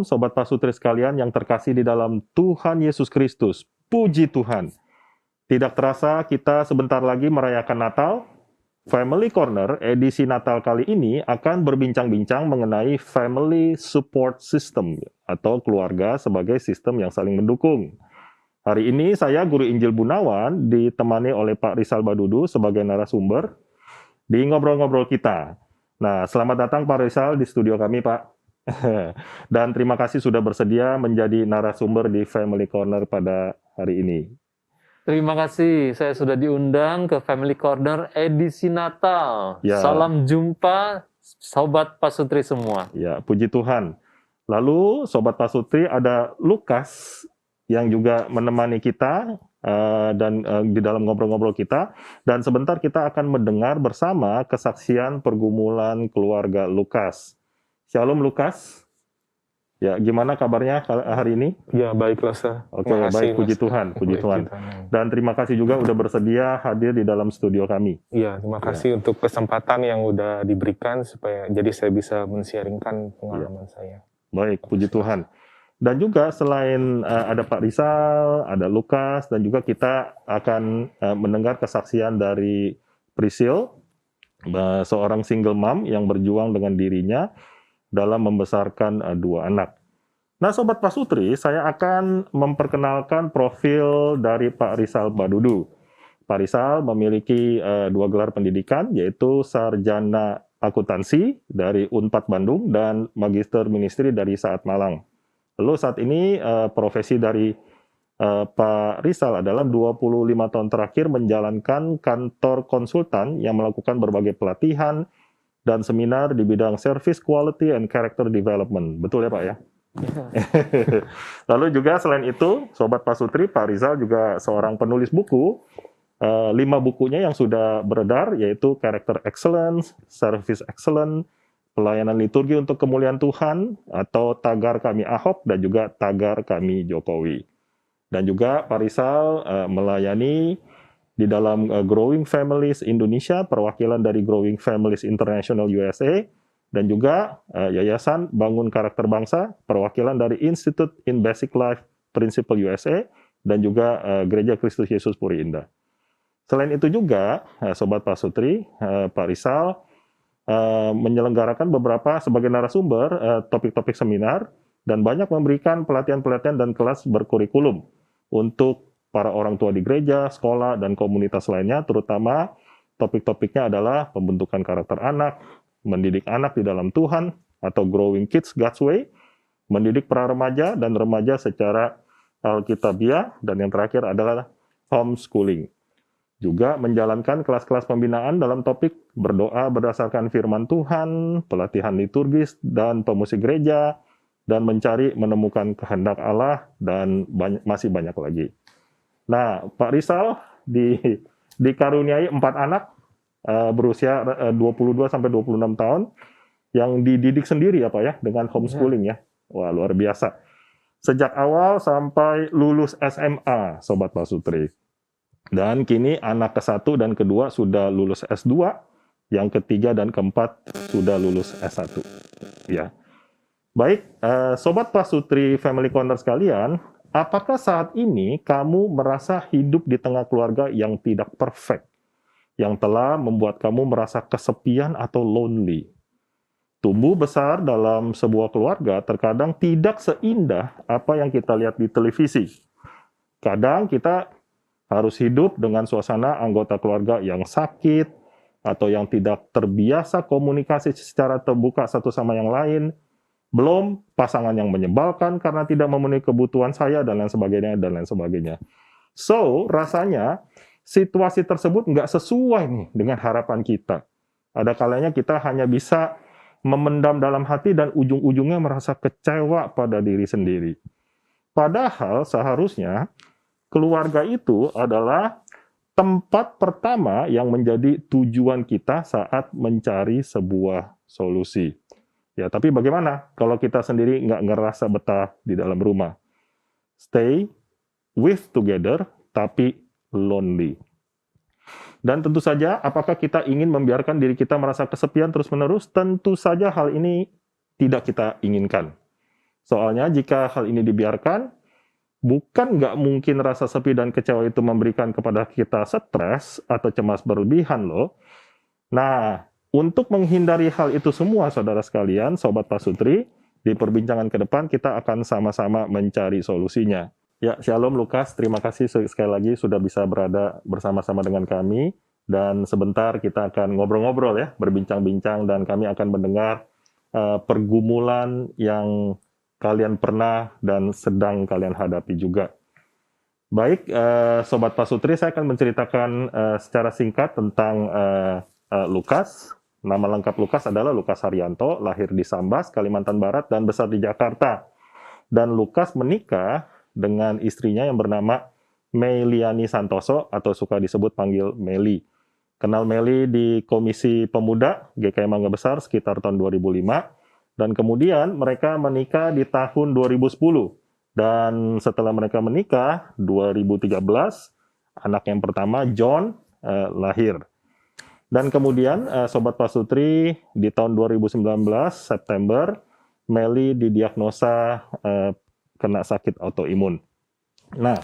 Shalom, Sobat Pasutri sekalian yang terkasih di dalam Tuhan Yesus Kristus. Puji Tuhan. Tidak terasa kita sebentar lagi merayakan Natal. Family Corner edisi Natal kali ini akan berbincang-bincang mengenai Family Support System atau keluarga sebagai sistem yang saling mendukung. Hari ini saya, Guru Injil Bunawan, ditemani oleh Pak Rizal Badudu sebagai narasumber di ngobrol-ngobrol kita. Nah, selamat datang Pak Rizal di studio kami, Pak. Dan terima kasih sudah bersedia menjadi narasumber di Family Corner pada hari ini. Terima kasih, saya sudah diundang ke Family Corner edisi Natal. Ya. Salam jumpa Sobat Pasutri semua. Ya, puji Tuhan. Lalu Sobat Pasutri ada Lukas yang juga menemani kita dan di dalam ngobrol-ngobrol kita. Dan sebentar kita akan mendengar bersama kesaksian pergumulan keluarga Lukas. Shalom Lukas. Ya, gimana kabarnya hari ini? Ya, baik Lasa. Oke, baik, puji Tuhan, puji Tuhan. Dan terima kasih juga udah bersedia hadir di dalam studio kami. Iya, terima kasih untuk kesempatan yang udah diberikan supaya jadi saya bisa men-sharingkan pengalaman saya. Baik, puji Tuhan. Dan juga selain ada Pak Rizal, ada Lukas, dan juga kita akan mendengar kesaksian dari Priscil, seorang single mom yang berjuang dengan dirinya dalam membesarkan dua anak. Nah, Sobat Pasutri, saya akan memperkenalkan profil dari Pak Rizal Badudu. Pak Rizal memiliki dua gelar pendidikan, yaitu Sarjana Akuntansi dari Unpad Bandung dan Magister Ministry dari Saat Malang. Lalu saat ini profesi dari Pak Rizal adalah 25 tahun terakhir menjalankan kantor konsultan yang melakukan berbagai pelatihan dan seminar di bidang Service Quality and Character Development. Betul ya Pak ya? Lalu juga selain itu, Sobat Pasutri, Pak Rizal juga seorang penulis buku. 5 bukunya yang sudah beredar, yaitu Character Excellence, Service Excellence, Pelayanan Liturgi untuk Kemuliaan Tuhan, atau Tagar Kami Ahok, dan juga Tagar Kami Jokowi. Dan juga Pak Rizal melayani di dalam Growing Families Indonesia, perwakilan dari Growing Families International USA, dan juga Yayasan Bangun Karakter Bangsa, perwakilan dari Institute in Basic Life Principle USA, dan juga Gereja Kristus Yesus Puri Indah. Selain itu juga, Sobat Pasutri, Pak Rizal menyelenggarakan beberapa sebagai narasumber topik-topik seminar, dan banyak memberikan pelatihan-pelatihan dan kelas berkurikulum untuk para orang tua di gereja, sekolah, dan komunitas lainnya, terutama topik-topiknya adalah pembentukan karakter anak, mendidik anak di dalam Tuhan, atau Growing Kids God's Way, mendidik para remaja dan remaja secara alkitabiah, dan yang terakhir adalah homeschooling. Juga menjalankan kelas-kelas pembinaan dalam topik berdoa berdasarkan firman Tuhan, pelatihan liturgis, dan pemusik gereja, dan mencari menemukan kehendak Allah, dan masih banyak lagi. Nah, Pak Rizal dikaruniai 4 anak berusia 22 sampai 26 tahun yang dididik sendiri ya Pak ya, dengan homeschooling ya. Wah, luar biasa. Sejak awal sampai lulus SMA, Sobat Pasutri. Dan kini anak ke-1 dan ke-2 sudah lulus S2, yang ketiga dan keempat sudah lulus S1. Ya. Baik, Sobat Pasutri Family Corner sekalian, apakah saat ini kamu merasa hidup di tengah keluarga yang tidak perfect, yang telah membuat kamu merasa kesepian atau lonely? Tumbuh besar dalam sebuah keluarga terkadang tidak seindah apa yang kita lihat di televisi. Kadang kita harus hidup dengan suasana anggota keluarga yang sakit, atau yang tidak terbiasa komunikasi secara terbuka satu sama yang lain, belum pasangan yang menyebalkan karena tidak memenuhi kebutuhan saya, dan lain sebagainya, dan lain sebagainya. So, rasanya situasi tersebut nggak sesuai nih dengan harapan kita. Ada kalanya kita hanya bisa memendam dalam hati dan ujung-ujungnya merasa kecewa pada diri sendiri. Padahal seharusnya keluarga itu adalah tempat pertama yang menjadi tujuan kita saat mencari sebuah solusi. Ya, tapi bagaimana kalau kita sendiri nggak ngerasa betah di dalam rumah? Stay with together, tapi lonely. Dan tentu saja, apakah kita ingin membiarkan diri kita merasa kesepian terus-menerus? Tentu saja hal ini tidak kita inginkan. Soalnya jika hal ini dibiarkan, bukan nggak mungkin rasa sepi dan kecewa itu memberikan kepada kita stres atau cemas berlebihan loh. Nah, untuk menghindari hal itu semua, saudara sekalian, Sobat Pasutri, di perbincangan ke depan kita akan sama-sama mencari solusinya. Ya, Shalom Lukas, terima kasih sekali lagi sudah bisa berada bersama-sama dengan kami. Dan sebentar kita akan ngobrol-ngobrol ya, berbincang-bincang, dan kami akan mendengar pergumulan yang kalian pernah dan sedang kalian hadapi juga. Baik, Sobat Pasutri, saya akan menceritakan secara singkat tentang Lukas. Nama lengkap Lukas adalah Lukas Haryanto, lahir di Sambas, Kalimantan Barat, dan besar di Jakarta. Dan Lukas menikah dengan istrinya yang bernama Meliani Santoso, atau suka disebut panggil Meli. Kenal Meli di Komisi Pemuda GKI Mangga Besar sekitar tahun 2005, dan kemudian mereka menikah di tahun 2010. Dan setelah mereka menikah, 2013, anak yang pertama, John, lahir. Dan kemudian, Sobat Pasutri, di tahun 2019, September, Meli didiagnosa kena sakit autoimun. Nah,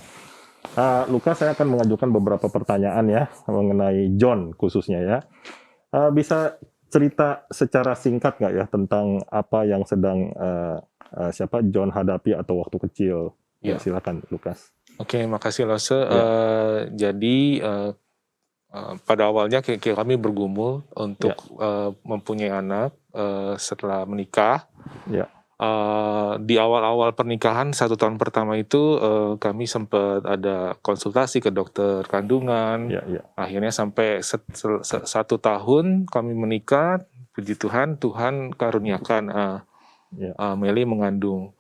Lukas, saya akan mengajukan beberapa pertanyaan ya, mengenai John khususnya ya. Bisa cerita secara singkat nggak ya, tentang apa yang sedang John hadapi atau waktu kecil? Ya, silakan Lukas. Oke, makasih Lose. Jadi pada awalnya kami bergumul untuk mempunyai anak setelah menikah. Ya. Di awal-awal pernikahan 1 tahun pertama itu kami sempat ada konsultasi ke dokter kandungan. Akhirnya sampai 1 tahun kami menikah, puji Tuhan, Tuhan karuniakan Meli mengandung.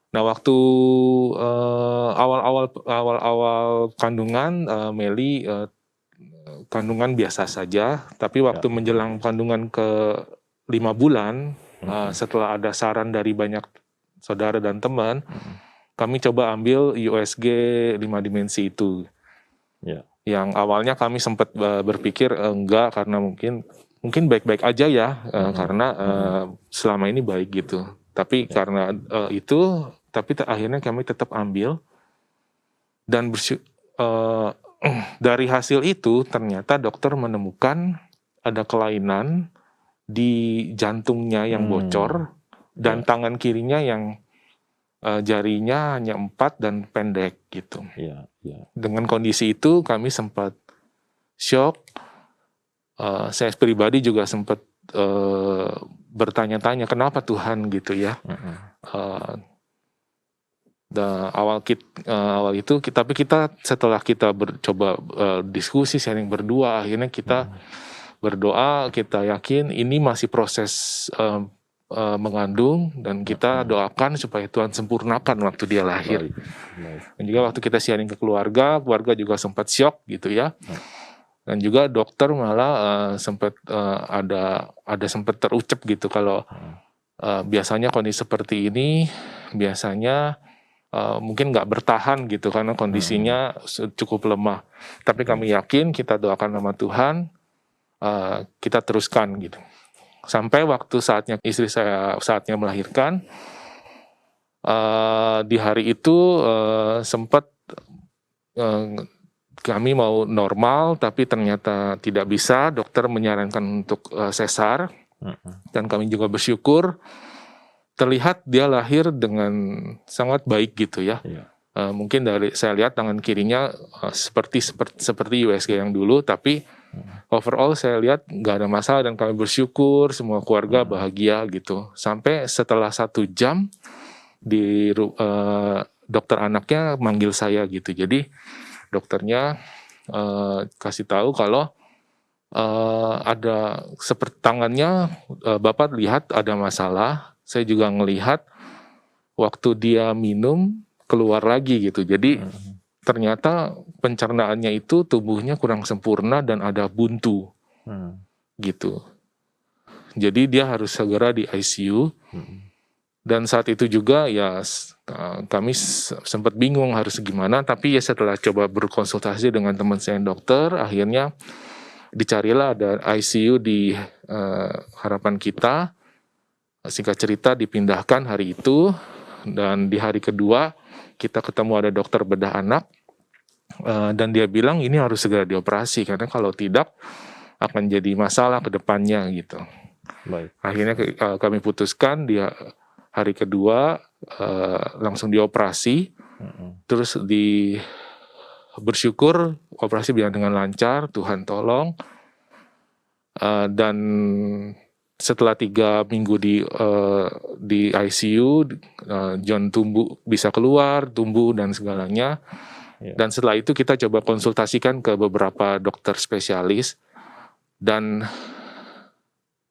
Nah, waktu awal-awal kandungan, Meli kandungan biasa saja, tapi waktu menjelang kandungan ke 5 bulan, setelah ada saran dari banyak saudara dan teman, kami coba ambil USG 5 dimensi itu. Yang awalnya kami sempat berpikir enggak, karena mungkin baik-baik aja ya, karena selama ini baik gitu. Tapi karena tapi akhirnya kami tetap ambil, dan dari hasil itu ternyata dokter menemukan ada kelainan di jantungnya yang bocor, dan tangan kirinya yang jarinya hanya 4 dan pendek gitu. Dengan kondisi itu kami sempat shock. Saya pribadi juga sempat bertanya-tanya kenapa Tuhan gitu ya. Awal itu tapi kita setelah kita coba diskusi, sharing berdua, akhirnya kita berdoa, kita yakin ini masih proses mengandung, dan kita doakan supaya Tuhan sempurnakan waktu dia lahir. Dan juga waktu kita sharing ke keluarga juga sempat shock gitu ya. Dan juga dokter malah sempat sempat terucap gitu kalau biasanya kondisi seperti ini biasanya mungkin nggak bertahan gitu karena kondisinya cukup lemah. Tapi kami yakin, kita doakan nama Tuhan, kita teruskan gitu. Sampai waktu istri saya saatnya melahirkan, di hari itu sempat kami mau normal, tapi ternyata tidak bisa. Dokter menyarankan untuk sesar, dan kami juga bersyukur terlihat dia lahir dengan sangat baik gitu ya. Mungkin saya lihat tangan kirinya seperti USG yang dulu, tapi overall saya lihat nggak ada masalah, dan kami bersyukur semua keluarga bahagia gitu. Sampai setelah 1 jam dokter anaknya manggil saya gitu. Jadi dokternya kasih tahu kalau ada seperti tangannya, Bapak lihat ada masalah. Saya juga ngelihat waktu dia minum keluar lagi gitu. Jadi ternyata pencernaannya itu tubuhnya kurang sempurna dan ada buntu gitu. Jadi dia harus segera di ICU. Dan saat itu juga ya kami sempat bingung harus gimana. Tapi ya setelah coba berkonsultasi dengan teman saya yang dokter, akhirnya dicarilah ada ICU di Harapan Kita. Singkat cerita dipindahkan hari itu. Dan di hari kedua kita ketemu ada dokter bedah anak, dan dia bilang ini harus segera dioperasi karena kalau tidak akan jadi masalah ke depannya gitu. Baik. Akhirnya kami putuskan dia hari kedua langsung dioperasi. Terus bersyukur operasi berjalan dengan lancar, Tuhan tolong. Dan setelah 3 minggu di ICU, John bisa keluar, tumbuh dan segalanya. Dan setelah itu kita coba konsultasikan ke beberapa dokter spesialis. Dan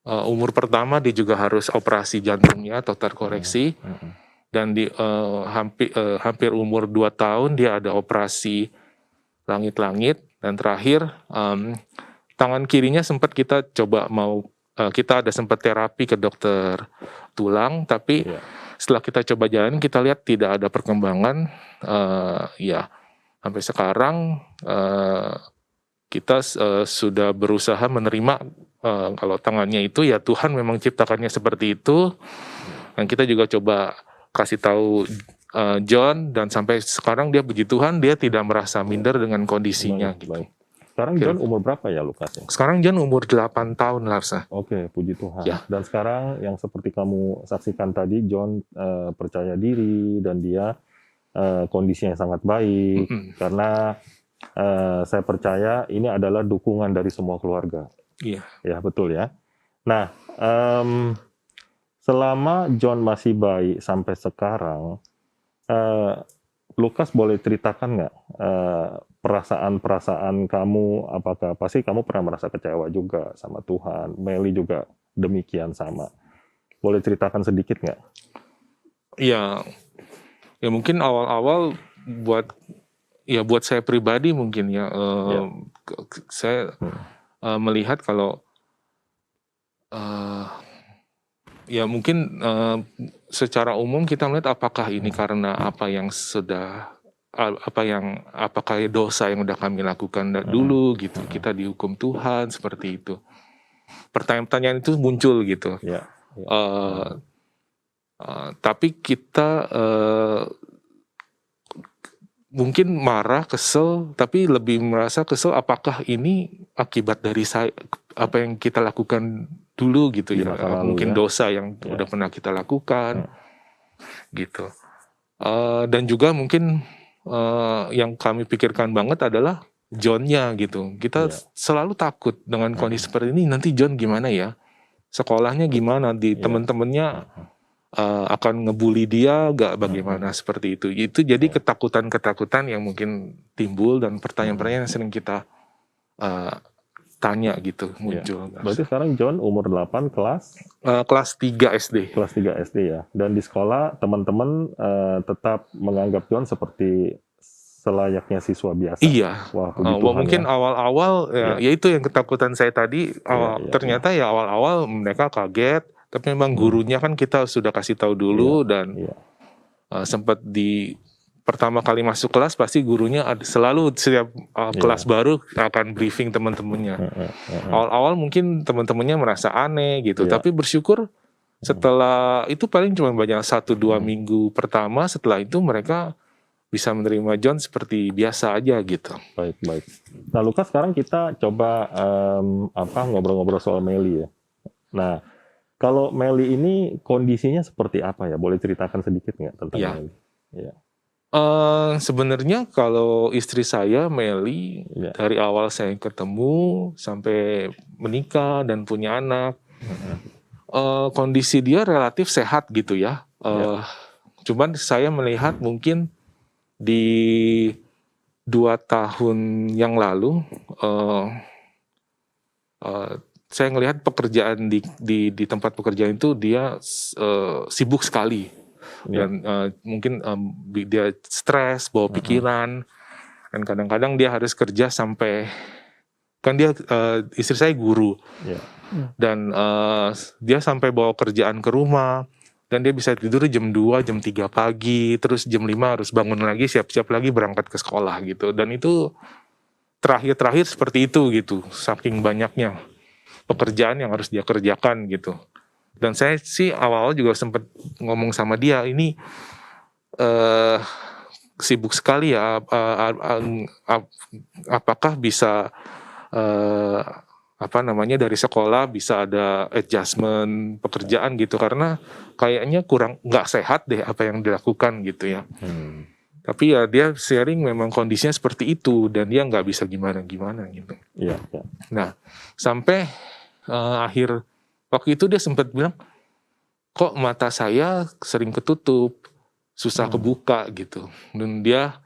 umur pertama dia juga harus operasi jantungnya atau terkoreksi. Dan hampir umur 2 tahun dia ada operasi langit-langit. Dan terakhir tangan kirinya sempat kita coba kita ada sempat terapi ke dokter tulang, tapi setelah kita coba jalan kita lihat tidak ada perkembangan. Sampai sekarang kita sudah berusaha menerima kalau tangannya itu ya Tuhan memang ciptakannya seperti itu. Dan kita juga coba kasih tahu John, dan sampai sekarang dia puji Tuhan dia tidak merasa minder dengan kondisinya. Baik. Sekarang John umur berapa ya Lukas? Sekarang John umur 8 tahun Larsa. Oke, puji Tuhan. Ya. Dan sekarang yang seperti kamu saksikan tadi, John percaya diri dan dia kondisinya sangat baik. Karena saya percaya ini adalah dukungan dari semua keluarga. Iya. Ya, betul ya. Nah, selama John masih baik sampai sekarang, Lukas boleh ceritakan nggak perasaan-perasaan kamu? Apakah pasti kamu pernah merasa kecewa juga sama Tuhan? Meli juga demikian sama. Boleh ceritakan sedikit nggak? Ya mungkin awal-awal buat saya pribadi mungkin saya melihat kalau mungkin secara umum kita melihat apakah ini karena apakah dosa yang udah kami lakukan dulu gitu, kita dihukum Tuhan seperti itu. Pertanyaan-pertanyaan itu muncul gitu. Tapi kita mungkin marah, kesel, tapi lebih merasa kesel apakah ini akibat dari apa yang kita lakukan dulu gitu ya, mungkin dosa yang udah pernah kita lakukan gitu. Dan juga mungkin yang kami pikirkan banget adalah John-nya gitu. Kita selalu takut dengan kondisi seperti ini, nanti John gimana ya, sekolahnya gimana, teman-temannya akan ngebully dia gak, bagaimana seperti itu. Itu jadi ketakutan-ketakutan yang mungkin timbul dan pertanyaan-pertanyaan yang sering kita tanya gitu muncul. Berarti sekarang John umur 8 kelas 3 SD. Kelas 3 SD ya. Dan di sekolah teman-teman tetap menganggap John seperti selayaknya siswa biasa. Iya. Wah, mungkin awal-awal ya itu yang ketakutan saya tadi. Ternyata ya awal-awal mereka kaget, tapi memang gurunya kan kita sudah kasih tahu dulu dan sempat pertama kali masuk kelas pasti gurunya selalu setiap kelas baru akan briefing teman-temannya. Awal-awal mungkin teman-temannya merasa aneh gitu, tapi bersyukur setelah itu paling cuma banyak 1-2 minggu pertama, setelah itu mereka bisa menerima John seperti biasa aja gitu. Baik. Nah Lukas, sekarang kita coba ngobrol-ngobrol soal Meli ya. Nah kalau Meli ini kondisinya seperti apa ya? Boleh ceritakan sedikit nggak tentang Meli? Ya. Sebenarnya kalau istri saya Meli dari awal saya ketemu sampai menikah dan punya anak, kondisi dia relatif sehat gitu ya. Cuman saya melihat mungkin di 2 tahun yang lalu saya ngelihat pekerjaan di tempat pekerjaan itu dia sibuk sekali. Dan mungkin dia stres, bawa pikiran, dan kadang-kadang dia harus kerja sampai, kan dia istri saya guru, dan dia sampai bawa kerjaan ke rumah, dan dia bisa tidur jam 2, jam 3 pagi, terus jam 5 harus bangun lagi, siap-siap lagi berangkat ke sekolah gitu. Dan itu terakhir seperti itu gitu, saking banyaknya pekerjaan yang harus dia kerjakan gitu. Dan saya sih awal-awal juga sempat ngomong sama dia, ini eh, sibuk sekali ya. Apakah bisa dari sekolah bisa ada adjustment pekerjaan gitu, karena kayaknya kurang nggak sehat deh apa yang dilakukan gitu ya. Tapi ya dia sharing memang kondisinya seperti itu dan dia nggak bisa gimana-gimana gitu. Iya, iya. Nah, sampai akhir waktu itu dia sempat bilang, kok mata saya sering ketutup, susah kebuka gitu. Dan dia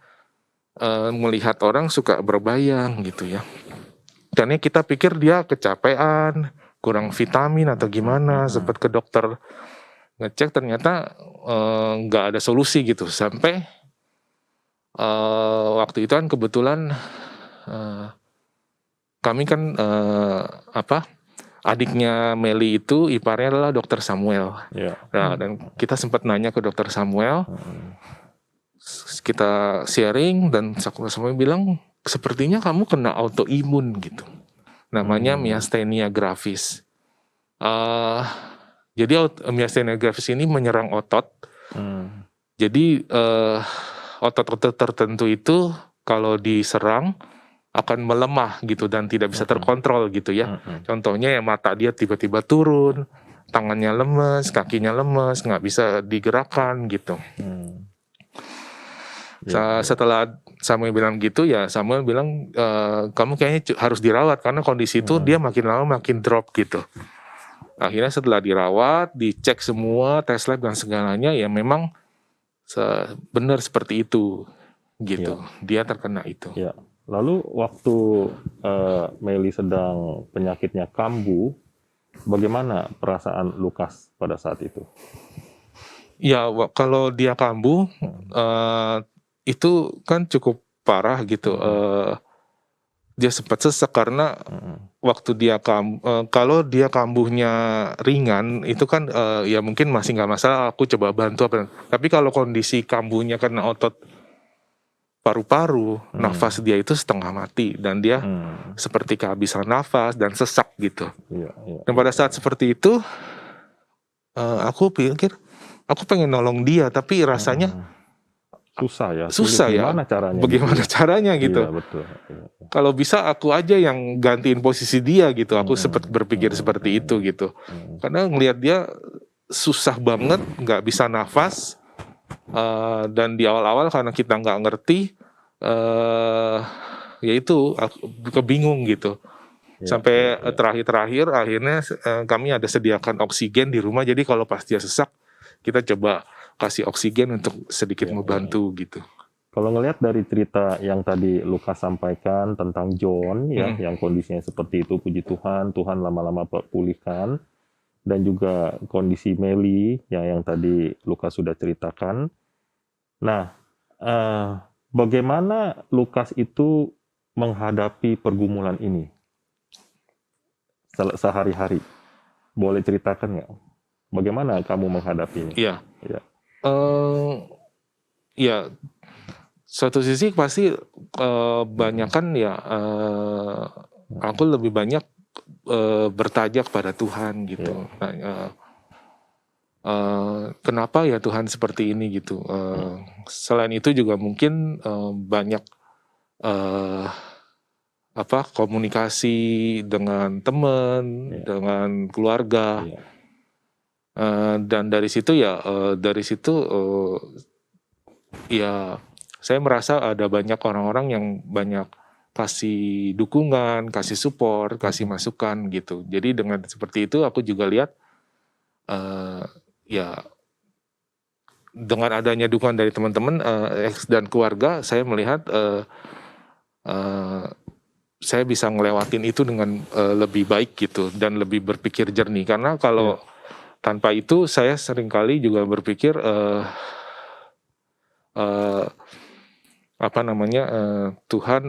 melihat orang suka berbayang gitu ya. Karena kita pikir dia kecapean, kurang vitamin atau gimana, sempat ke dokter ngecek ternyata nggak ada solusi gitu. Sampai waktu itu kan kebetulan kami kan adiknya Meli itu iparnya adalah dokter Samuel. Iya. Nah, dan kita sempat nanya ke dokter Samuel, kita sharing dan dokter Samuel bilang sepertinya kamu kena autoimun gitu. Namanya myasthenia gravis. Jadi myasthenia gravis ini menyerang otot. Jadi otot-otot tertentu itu kalau diserang akan melemah gitu dan tidak bisa terkontrol gitu ya. Contohnya ya mata dia tiba-tiba turun, tangannya lemes, kakinya lemes, nggak bisa digerakkan gitu. Setelah Samuel bilang gitu ya, Samuel bilang kamu kayaknya harus dirawat karena kondisi itu dia makin lama makin drop gitu. Akhirnya setelah dirawat, dicek semua tes lab dan segalanya ya memang benar seperti itu gitu. Dia terkena itu. Ya. Lalu waktu Meli sedang penyakitnya kambuh, bagaimana perasaan Lukas pada saat itu? Ya kalau dia kambuh itu kan cukup parah gitu. Dia sempat sesak karena waktu dia kalau dia kambuhnya ringan itu kan ya mungkin masih nggak masalah, aku coba bantu apa. Tapi kalau kondisi kambuhnya karena otot paru-paru, nafas dia itu setengah mati dan dia seperti kehabisan nafas dan sesak gitu. Dan pada saat seperti itu aku pikir aku pengen nolong dia tapi rasanya susah ya. Bagaimana caranya gitu. Iya, betul. Iya. Kalau bisa aku aja yang gantiin posisi dia gitu. Aku sempat berpikir seperti itu gitu. Karena ngelihat dia susah banget, nggak bisa nafas. Dan di awal-awal karena kita nggak ngerti, ya itu aku kebingung gitu. Sampai terakhir akhirnya kami ada sediakan oksigen di rumah. Jadi kalau pas dia sesak, kita coba kasih oksigen untuk sedikit membantu gitu. Kalau ngelihat dari cerita yang tadi Lukas sampaikan tentang John ya, yang kondisinya seperti itu, puji Tuhan, Tuhan lama-lama pulihkan, dan juga kondisi Meli yang tadi Lukas sudah ceritakan. Nah, bagaimana Lukas itu menghadapi pergumulan ini sehari-hari? Boleh ceritakan nggak? Bagaimana kamu menghadapinya? Iya. Ya, suatu sisi pasti banyak kan ya. Aku lebih banyak bertanya kepada Tuhan gitu. Kenapa ya Tuhan seperti ini gitu. Selain itu juga mungkin banyak komunikasi dengan teman, dengan keluarga. Dan dari situ ya saya merasa ada banyak orang-orang yang banyak kasih dukungan, kasih support, kasih masukan gitu. Jadi dengan seperti itu aku juga lihat ya dengan adanya dukungan dari teman-teman dan keluarga, saya melihat saya bisa ngelewatin itu dengan lebih baik gitu dan lebih berpikir jernih. Karena kalau tanpa itu saya seringkali juga berpikir Tuhan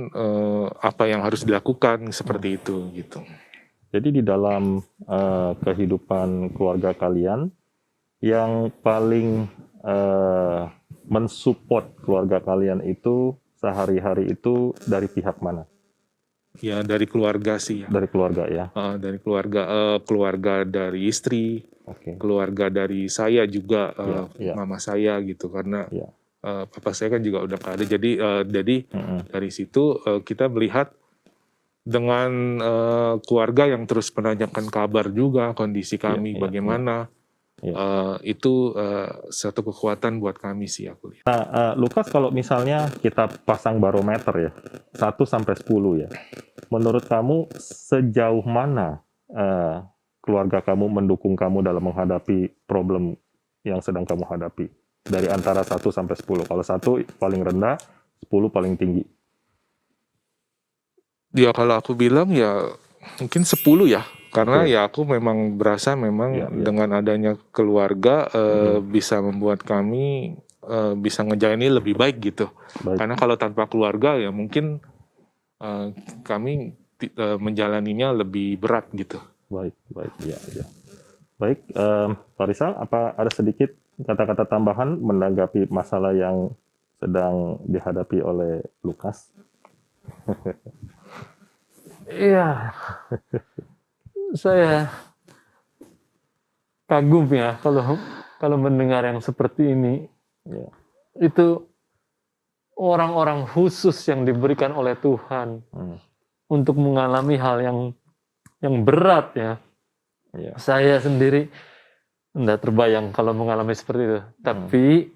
apa yang harus dilakukan seperti itu gitu. Jadi di dalam kehidupan keluarga kalian yang paling mensupport keluarga kalian itu sehari-hari itu dari pihak mana? Ya dari keluarga sih ya. Dari keluarga ya. Dari keluarga dari istri, keluarga dari saya juga, mama saya gitu, karena papa saya kan juga udah nggak ada. Jadi dari situ kita melihat dengan keluarga yang terus menanyakan kabar juga kondisi kami bagaimana. Itu satu kekuatan buat kami sih aku lihat. Nah, Lukas, kalau misalnya kita pasang barometer ya, 1 sampai 10 ya, menurut kamu sejauh mana keluarga kamu mendukung kamu dalam menghadapi problem yang sedang kamu hadapi? Dari antara 1 sampai 10. Kalau 1 paling rendah, 10 paling tinggi. Ya kalau aku bilang ya mungkin 10 ya. Karena ya aku memang berasa dengan adanya keluarga bisa membuat kami bisa ngejalani lebih baik gitu. Karena kalau tanpa keluarga ya mungkin kami menjalaninya lebih berat gitu. Baik, ya. Baik, Pak Rizal, apa ada sedikit kata-kata tambahan menanggapi masalah yang sedang dihadapi oleh Lukas? Iya. Saya kagum ya kalau mendengar yang seperti ini. Itu orang-orang khusus yang diberikan oleh Tuhan untuk mengalami hal yang berat ya. Saya sendiri tidak terbayang kalau mengalami seperti itu. Tapi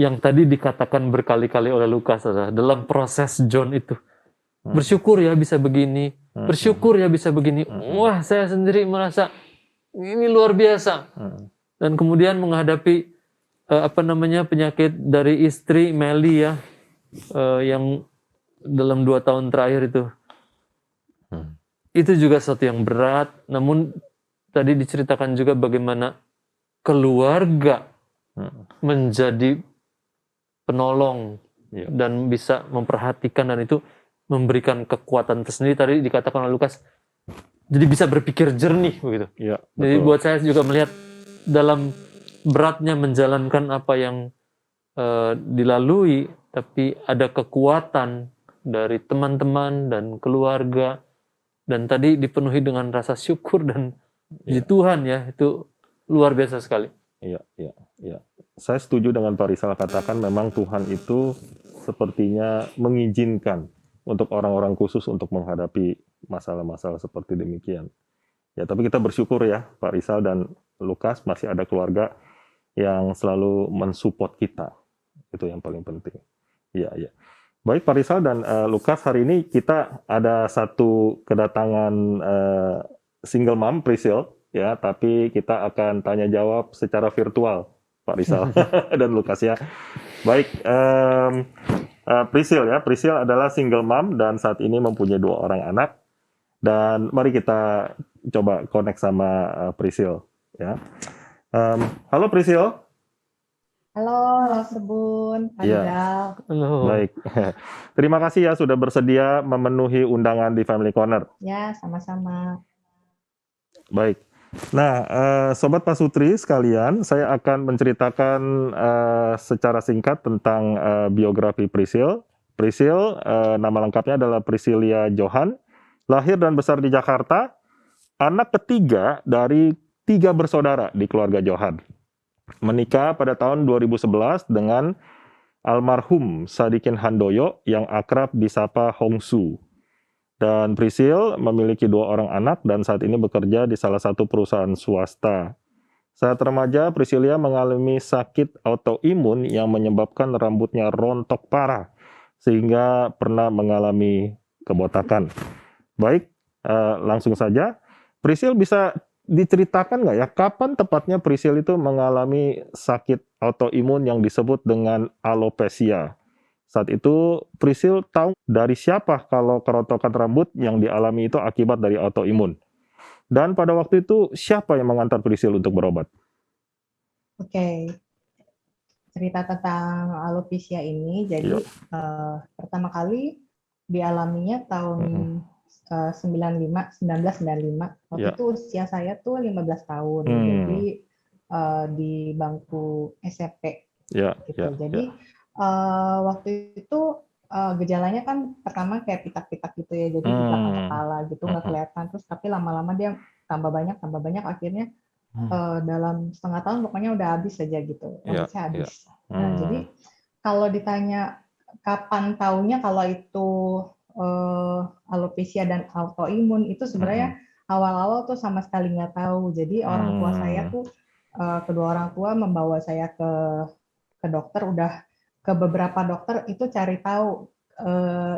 yang tadi dikatakan berkali-kali oleh Lukas adalah dalam proses John itu, bersyukur ya bisa begini, bersyukur ya bisa begini. Wah, saya sendiri merasa ini luar biasa. Dan kemudian menghadapi penyakit dari istri Meli ya, yang dalam 2 tahun terakhir itu. Itu juga sesuatu yang berat. Namun tadi diceritakan juga bagaimana keluarga menjadi penolong dan bisa memperhatikan, dan itu memberikan kekuatan tersendiri. Tadi dikatakan oleh Lukas, jadi bisa berpikir jernih begitu. Jadi buat saya juga melihat dalam beratnya menjalankan apa yang dilalui, tapi ada kekuatan dari teman-teman dan keluarga, dan tadi dipenuhi dengan rasa syukur dan puji Tuhan ya, itu luar biasa sekali. Iya. Saya setuju dengan Pak Rizal katakan, memang Tuhan itu sepertinya mengizinkan untuk orang-orang khusus untuk menghadapi masalah-masalah seperti demikian. Ya, tapi kita bersyukur ya Pak Rizal dan Lukas masih ada keluarga yang selalu mensupport kita. Itu yang paling penting. Iya. Baik Pak Rizal dan Lukas, hari ini kita ada satu kedatangan single mom Priscil ya, tapi kita akan tanya jawab secara virtual Pak Rizal dan Lukas ya. Baik, Priscil adalah single mom dan saat ini mempunyai 2 orang anak. Dan mari kita coba connect sama Priscil ya. Halo Priscil. Halo Sebun, Pak Rizal. Halo. Baik. Terima kasih ya sudah bersedia memenuhi undangan di Family Corner. Ya, sama-sama. Baik. Nah, Sobat Pasutri sekalian, saya akan menceritakan secara singkat tentang biografi Priscil. Priscil, nama lengkapnya adalah Priscilia Johan, lahir dan besar di Jakarta, anak ketiga dari 3 bersaudara di keluarga Johan. Menikah pada tahun 2011 dengan almarhum Sadikin Handoyo yang akrab disapa Hongsu. Dan Priscil memiliki 2 orang anak dan saat ini bekerja di salah satu perusahaan swasta. Saat remaja, Priscilia mengalami sakit autoimun yang menyebabkan rambutnya rontok parah, sehingga pernah mengalami kebotakan. Baik, langsung saja. Priscil bisa diceritakan nggak ya, kapan tepatnya Priscil itu mengalami sakit autoimun yang disebut dengan alopecia? Saat itu Priscil tahu dari siapa kalau kerontokan rambut yang dialami itu akibat dari autoimun. Dan pada waktu itu siapa yang mengantar Priscil untuk berobat? Oke. Cerita tentang alopecia ini, jadi pertama kali dialaminya tahun 1995. Waktu itu usia saya tuh 15 tahun. Jadi di bangku SMP. Jadi waktu itu gejalanya kan pertama kayak pitak-pitak gitu ya, jadi di belakang kepala gitu nggak kelihatan, terus tapi lama-lama dia tambah banyak, akhirnya dalam setengah tahun pokoknya udah habis saja gitu, rambutnya habis. Nah, jadi kalau ditanya kapan taunya kalau itu alopecia dan autoimun, itu sebenarnya awal-awal tuh sama sekali nggak tahu. Jadi orang tua saya tuh, kedua orang tua membawa saya ke dokter, udah ke beberapa dokter itu cari tahu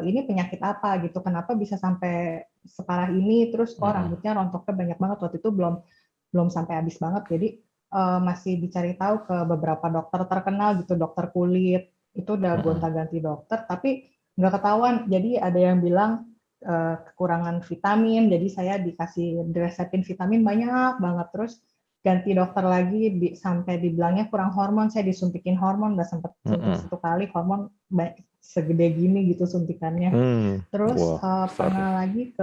ini penyakit apa gitu, kenapa bisa sampai separah ini, terus rambutnya rontoknya banyak banget. Waktu itu belum sampai habis banget, jadi masih dicari tahu ke beberapa dokter terkenal gitu, dokter kulit, itu udah gonta-ganti dokter, tapi nggak ketahuan. Jadi ada yang bilang kekurangan vitamin, jadi saya diresepin vitamin banyak banget, terus ganti dokter lagi sampai dibilangnya kurang hormon, saya disuntikin hormon, udah sempet suntik 1 kali hormon segede gini gitu suntikannya. Terus pernah lagi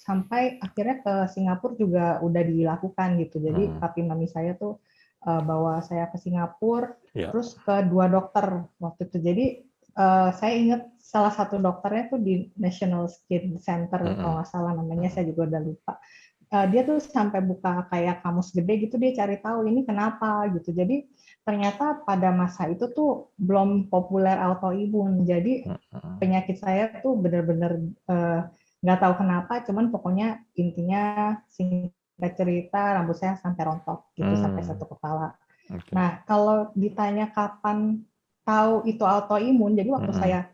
sampai akhirnya ke Singapura juga udah dilakukan gitu. Jadi papi mami saya tuh bawa saya ke Singapura, terus ke 2 dokter waktu itu. Jadi saya ingat salah satu dokternya tuh di National Skin Center, kalau nggak salah namanya, saya juga udah lupa. Dia tuh sampai buka kayak kamus gede gitu, dia cari tahu ini kenapa gitu. Jadi ternyata pada masa itu tuh belum populer autoimun. Jadi penyakit saya tuh benar-benar nggak tahu kenapa, cuman pokoknya intinya singkat cerita rambut saya sampai rontok gitu, sampai 1 kepala. Nah, kalau ditanya kapan tahu itu autoimun, jadi waktu saya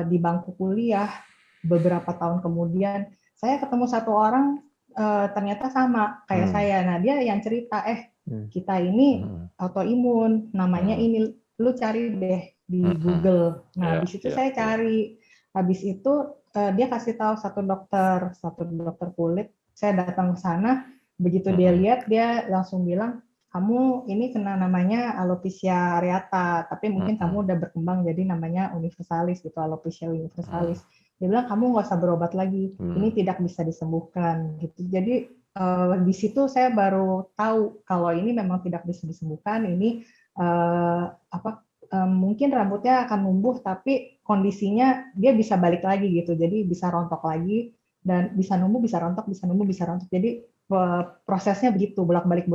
di bangku kuliah beberapa tahun kemudian, saya ketemu 1 orang ternyata sama kayak saya. Nah, dia yang cerita, kita ini autoimun, namanya ini, lu cari deh di Google. Nah, habis itu saya cari. Habis itu dia kasih tahu satu dokter kulit. Saya datang ke sana, begitu dia lihat, dia langsung bilang, kamu ini kena namanya alopecia areata, tapi mungkin kamu udah berkembang jadi namanya universalis gitu, alopecia universalis. Dia bilang kamu nggak usah berobat lagi, ini tidak bisa disembuhkan gitu. Jadi di situ saya baru tahu kalau ini memang tidak bisa disembuhkan. Ini mungkin rambutnya akan numbuh, tapi kondisinya dia bisa balik lagi gitu. Jadi bisa rontok lagi dan bisa numbuh, bisa rontok, bisa numbuh, bisa rontok. Jadi prosesnya begitu, bolak-balik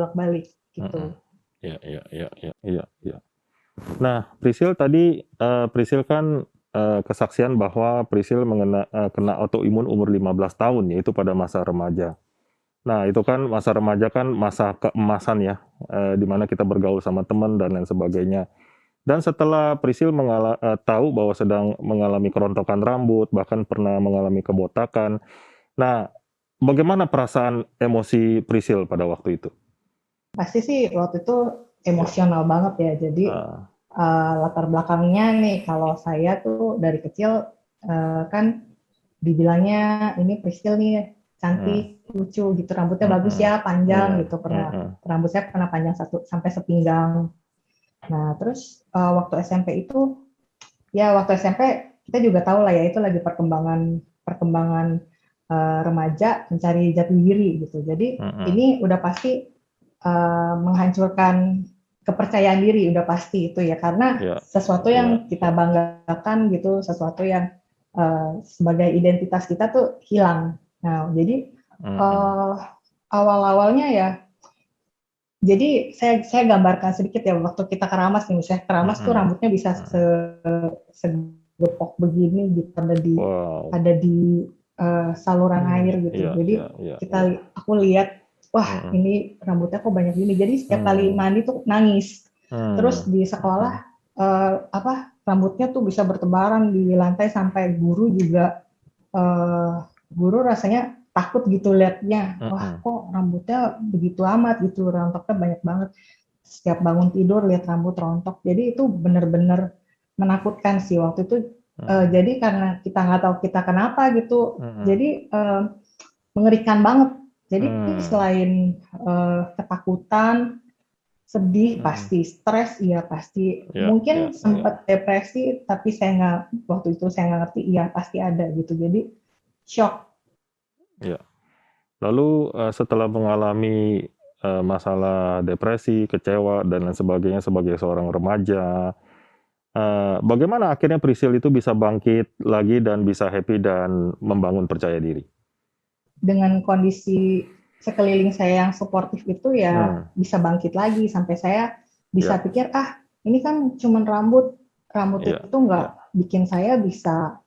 gitu. Iya. Nah, Prisil tadi Prisil kan kesaksian bahwa Prisil kena autoimun umur 15 tahun, yaitu pada masa remaja. Nah, itu kan masa remaja kan masa keemasan ya, di mana kita bergaul sama teman dan lain sebagainya. Dan setelah Prisil tahu bahwa sedang mengalami kerontokan rambut, bahkan pernah mengalami kebotakan. Nah, bagaimana perasaan emosi Prisil pada waktu itu? Pasti sih waktu itu emosional banget ya. Jadi latar belakangnya nih, kalau saya tuh dari kecil kan dibilangnya ini Prisil nih cantik, lucu gitu, rambutnya bagus ya, panjang gitu. Rambut saya pernah panjang sampai sepinggang. Nah terus waktu SMP itu, ya waktu SMP kita juga tahu lah ya, itu lagi perkembangan remaja mencari jati diri gitu. Jadi ini udah pasti menghancurkan kepercayaan diri, udah pasti itu ya, karena sesuatu yang kita banggakan gitu, sesuatu yang sebagai identitas kita tuh hilang. Nah jadi awal-awalnya ya, jadi saya gambarkan sedikit ya, waktu kita keramas nih, misalnya keramas tuh rambutnya bisa segepok begini gitu, ada di saluran air gitu. Jadi aku lihat, wah ini rambutnya kok banyak gini. Jadi setiap kali mandi tuh nangis. Terus di sekolah rambutnya tuh bisa bertebaran di lantai, sampai guru juga guru rasanya takut gitu liatnya. Wah kok rambutnya begitu amat gitu, rontoknya banyak banget. Setiap bangun tidur lihat rambut rontok. Jadi itu benar-benar menakutkan sih waktu itu. Jadi karena kita nggak tahu kita kenapa gitu. Jadi mengerikan banget. Jadi selain ketakutan, sedih pasti, stres iya pasti, mungkin sempat depresi, tapi waktu itu saya nggak ngerti, iya pasti ada gitu. Jadi shock. Ya. Lalu setelah mengalami masalah depresi, kecewa dan lain sebagainya sebagai seorang remaja, bagaimana akhirnya Prisil itu bisa bangkit lagi dan bisa happy dan membangun percaya diri? Dengan kondisi sekeliling saya yang suportif itu ya bisa bangkit lagi, sampai saya bisa pikir ini kan cuman rambut, rambut itu nggak bikin saya bisa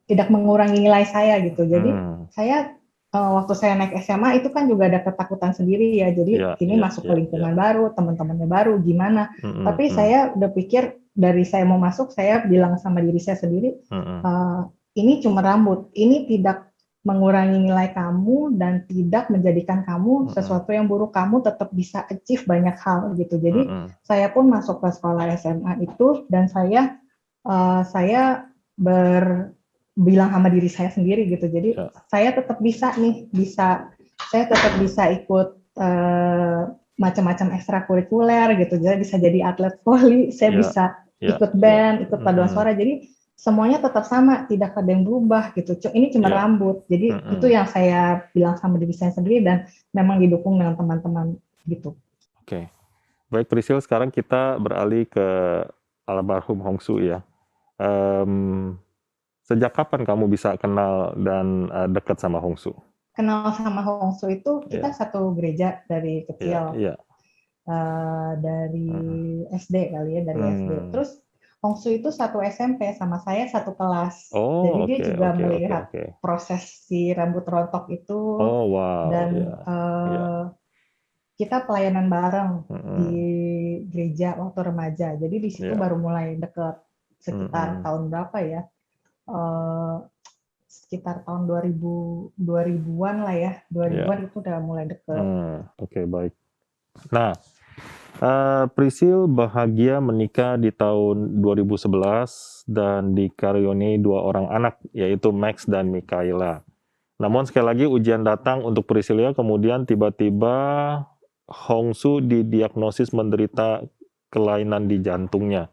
tidak mengurangi nilai saya gitu. Jadi saya waktu saya naik SMA itu kan juga ada ketakutan sendiri ya. Jadi ini masuk ke lingkungan baru, teman-temannya baru, gimana. Tapi saya udah pikir dari saya mau masuk, saya bilang sama diri saya sendiri, ini cuma rambut. Ini tidak mengurangi nilai kamu dan tidak menjadikan kamu sesuatu yang buruk. Kamu tetap bisa achieve banyak hal gitu. Jadi saya pun masuk ke sekolah SMA itu dan saya bilang sama diri saya sendiri gitu. Jadi saya tetap bisa nih, saya tetap bisa ikut macam-macam ekstrakurikuler gitu. Jadi bisa jadi atlet voli, saya bisa ikut band, ikut paduan suara. Jadi semuanya tetap sama, tidak ada yang berubah gitu. Ini cuma rambut. Jadi itu yang saya bilang sama diri saya sendiri dan memang didukung dengan teman-teman gitu. Oke. Baik Priscil, sekarang kita beralih ke almarhum Hongsu ya. Sejak kapan kamu bisa kenal dan dekat sama Hongsu? Kenal sama Hongsu itu kita satu gereja dari kecil, dari SD kali ya, dari SD. Terus Hongsu itu satu SMP sama saya satu kelas. Jadi dia juga melihat proses si rambut rontok itu, dan kita pelayanan bareng di gereja waktu remaja. Jadi di situ baru mulai dekat, sekitar tahun berapa ya? Sekitar tahun 2000-an lah ya, 2000-an itu udah mulai deket. Oke, baik. Nah, Priscil bahagia menikah di tahun 2011 dan dikaruniai 2 orang anak, yaitu Max dan Mikaela. Namun sekali lagi ujian datang untuk Priscilla, kemudian tiba-tiba Hongsu didiagnosis menderita kelainan di jantungnya.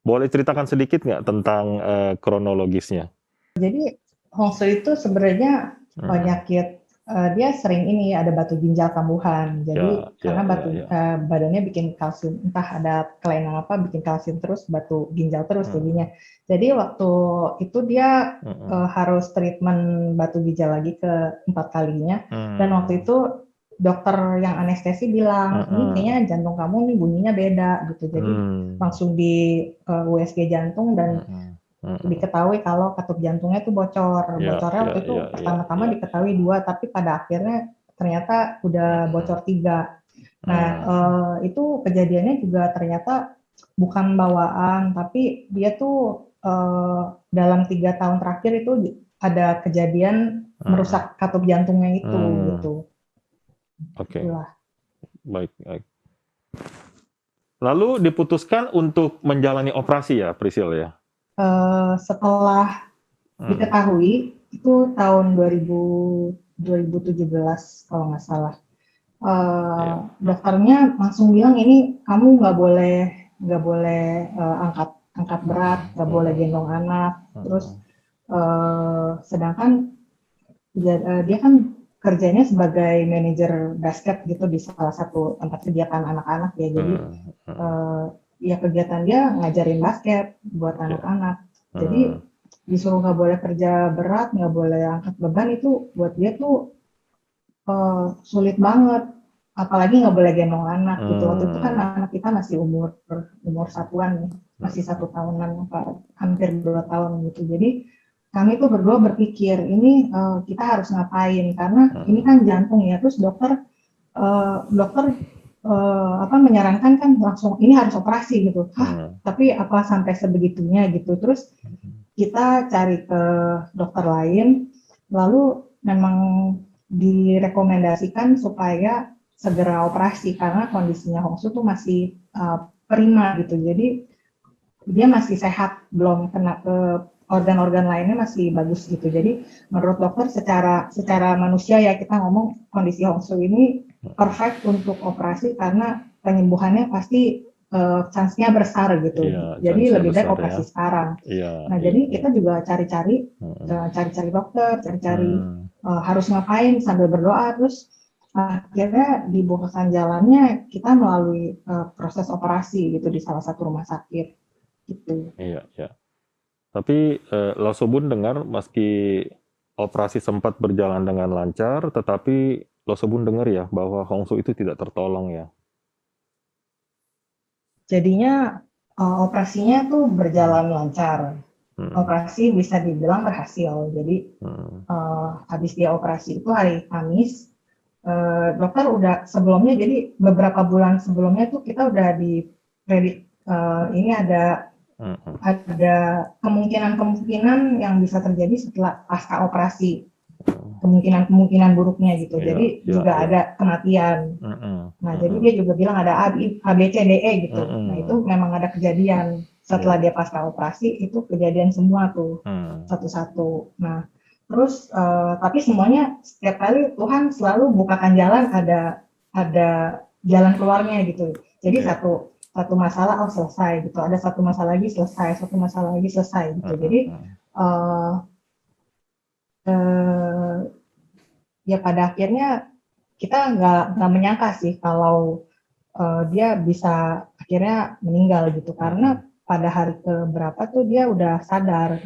Boleh ceritakan sedikit nggak tentang kronologisnya? Jadi Hongsu itu sebenarnya penyakit, dia sering ini ada batu ginjal kambuhan. Jadi karena badannya bikin kalsium, entah ada kelainan apa bikin kalsium terus, batu ginjal terus jadinya. Jadi waktu itu dia harus treatment batu ginjal lagi ke 4 kalinya. Dan waktu itu dokter yang anestesi bilang, ini kayaknya jantung kamu nih bunyinya beda gitu. Jadi langsung di USG jantung dan diketahui kalau katup jantungnya itu bocor. Bocornya waktu itu pertama-tama diketahui 2, tapi pada akhirnya ternyata udah bocor 3. Nah, itu kejadiannya juga ternyata bukan bawaan, tapi dia tuh dalam 3 tahun terakhir itu ada kejadian merusak katup jantungnya itu gitu. Oke. Baik. Lalu diputuskan untuk menjalani operasi ya, Priscil ya? Setelah diketahui itu tahun 2017 kalau nggak salah, dokternya langsung bilang ini kamu nggak boleh angkat berat, nggak boleh gendong anak. Terus sedangkan dia kan kerjanya sebagai manajer basket gitu di salah satu tempat kegiatan anak-anak ya. Jadi ya kegiatan dia ngajarin basket buat anak-anak. Jadi disuruh nggak boleh kerja berat, nggak boleh angkat beban, itu buat dia tuh sulit banget. Apalagi nggak boleh gendong anak gitu. Waktu itu kan anak kita masih umur satuan, masih 1 tahunan, hampir 2 tahun gitu. Jadi kami tuh berdua berpikir ini kita harus ngapain karena ini kan jantung ya. Terus dokter menyarankan kan langsung ini harus operasi gitu. Tapi apa sampai sebegitunya gitu. Terus kita cari ke dokter lain, lalu memang direkomendasikan supaya segera operasi karena kondisinya Hongsu tuh masih prima gitu. Jadi dia masih sehat, belum kena ke organ-organ lainnya, masih bagus gitu. Jadi menurut dokter secara manusia ya, kita ngomong kondisi Hongsu ini perfect untuk operasi karena penyembuhannya pasti chance-nya besar gitu. Jadi lebih baik operasi sekarang. Nah, jadi kita juga cari-cari dokter, harus ngapain sambil berdoa. Terus akhirnya dibukakan jalannya kita melalui proses operasi gitu di salah satu rumah sakit gitu. Iya. Tapi Losobun dengar meski operasi sempat berjalan dengan lancar, tetapi Losobun dengar ya bahwa Hongsu itu tidak tertolong ya. Jadinya operasinya tuh berjalan lancar. Operasi bisa dibilang berhasil. Jadi habis dia operasi itu hari Kamis, dokter udah sebelumnya, jadi beberapa bulan sebelumnya tuh kita udah dipredik ini ada kemungkinan yang bisa terjadi setelah pasca operasi, kemungkinan buruknya gitu. Jadi juga ada kematian. Nah, jadi dia juga bilang ada ABCDE gitu. Nah, itu memang ada kejadian setelah dia pasca operasi, itu kejadian semua tuh satu-satu. Nah, terus tapi semuanya setiap kali Tuhan selalu bukakan jalan, ada jalan keluarnya gitu. Jadi satu masalah selesai gitu, ada satu masalah lagi selesai, satu masalah lagi selesai gitu. Jadi ya pada akhirnya kita nggak menyangka sih kalau dia bisa akhirnya meninggal gitu, karena pada hari keberapa tuh dia udah sadar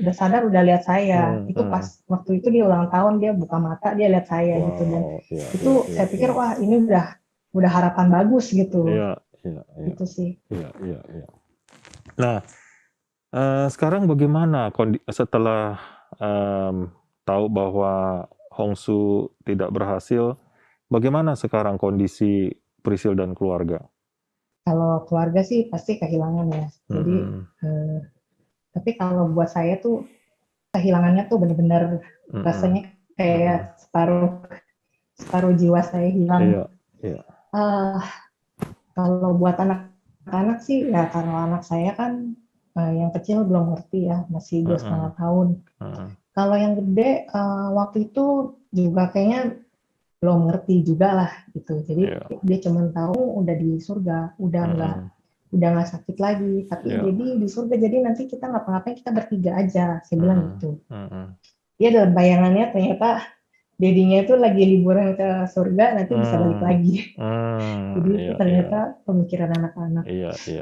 udah lihat saya. Itu pas waktu itu dia ulang tahun, dia buka mata, dia lihat saya gitu, dan itu saya pikir wah ini udah harapan bagus gitu. Itu sih. Iya. Nah, sekarang bagaimana setelah tahu bahwa Hongsu tidak berhasil, bagaimana sekarang kondisi Priscil dan keluarga? Kalau keluarga sih pasti kehilangan ya. Jadi, tapi kalau buat saya tuh kehilangannya tuh benar-benar rasanya kayak separuh jiwa saya hilang. Iya. Kalau buat anak-anak sih ya, kalau anak saya kan yang kecil belum ngerti ya, masih 2,5 tahun. Kalau yang gede waktu itu juga kayaknya belum ngerti juga lah gitu. Jadi dia cuma tahu udah di surga, udah nggak sakit lagi. Tapi jadi di surga, jadi nanti kita ngapa-ngapain kita bertiga aja, saya bilang gitu. Dia dalam bayangannya ternyata dedinya itu lagi liburan ke surga, nanti bisa balik lagi. Jadi itu ternyata pemikiran anak-anak.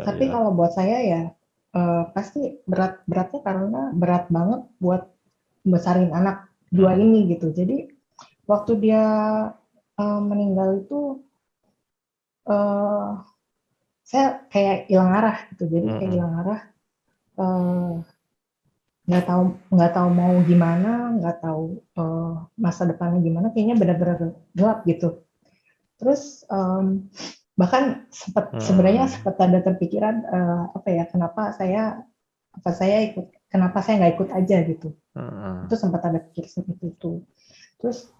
Tapi kalau buat saya ya pasti beratnya, karena berat banget buat besarin anak dua ini gitu. Jadi waktu dia meninggal itu saya kayak hilang arah gitu. Jadi kayak hilang arah, nggak tahu mau gimana, nggak tahu masa depannya gimana, kayaknya benar-benar gelap gitu. Terus bahkan sebenarnya sempat ada terpikiran kenapa saya nggak ikut aja gitu. Itu sempat ada pikir seperti itu. Terus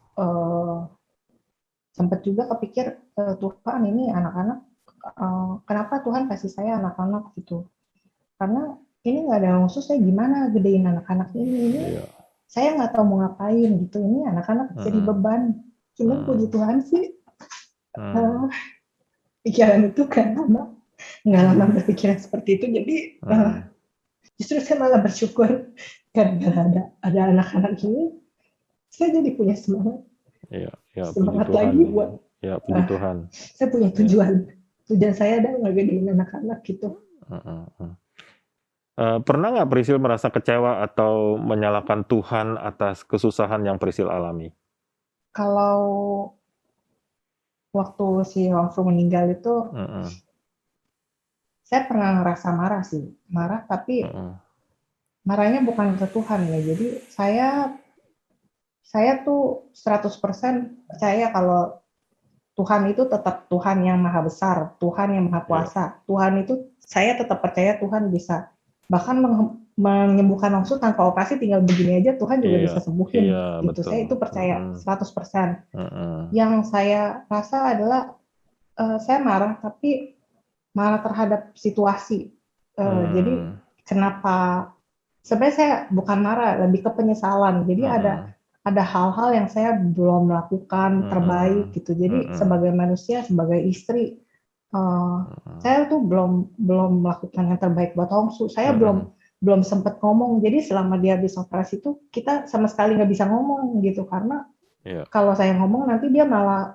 sempat juga kepikir, Tuhan ini anak-anak, kenapa Tuhan kasih saya anak-anak gitu, karena ini nggak ada khusus, saya gimana gedein anak-anak ini saya nggak tahu mau ngapain gitu, ini anak-anak jadi beban. Cuman puji Tuhan sih pikiran itu karena nggak lama berpikiran seperti itu, jadi justru saya malah bersyukur karena ada anak-anak ini, saya jadi punya semangat. Semangat lagi buat puji Tuhan. Saya punya tujuan saya adalah ngegedein anak-anak gitu. Pernah nggak Priscil merasa kecewa atau menyalahkan Tuhan atas kesusahan yang Priscil alami? Kalau waktu si Hongsu meninggal itu, saya pernah ngerasa marah, tapi marahnya bukan ke Tuhan ya. Jadi saya tuh 100% percaya kalau Tuhan itu tetap Tuhan yang maha besar, Tuhan yang maha kuasa. Tuhan itu, saya tetap percaya Tuhan bisa bahkan menyembuhkan Hongsu tanpa operasi, tinggal begini aja Tuhan juga bisa sembuhin gitu. Betul. Saya itu percaya 100%. Yang saya rasa adalah saya marah, tapi marah terhadap situasi. Jadi kenapa, sebenarnya saya bukan marah, lebih ke penyesalan. Jadi ada hal-hal yang saya belum melakukan terbaik gitu. Jadi sebagai manusia, sebagai istri, saya tuh belum melakukan yang terbaik buat Hongsu. Saya belum sempat ngomong. Jadi selama dia habis operasi itu kita sama sekali nggak bisa ngomong gitu, karena kalau saya ngomong nanti dia malah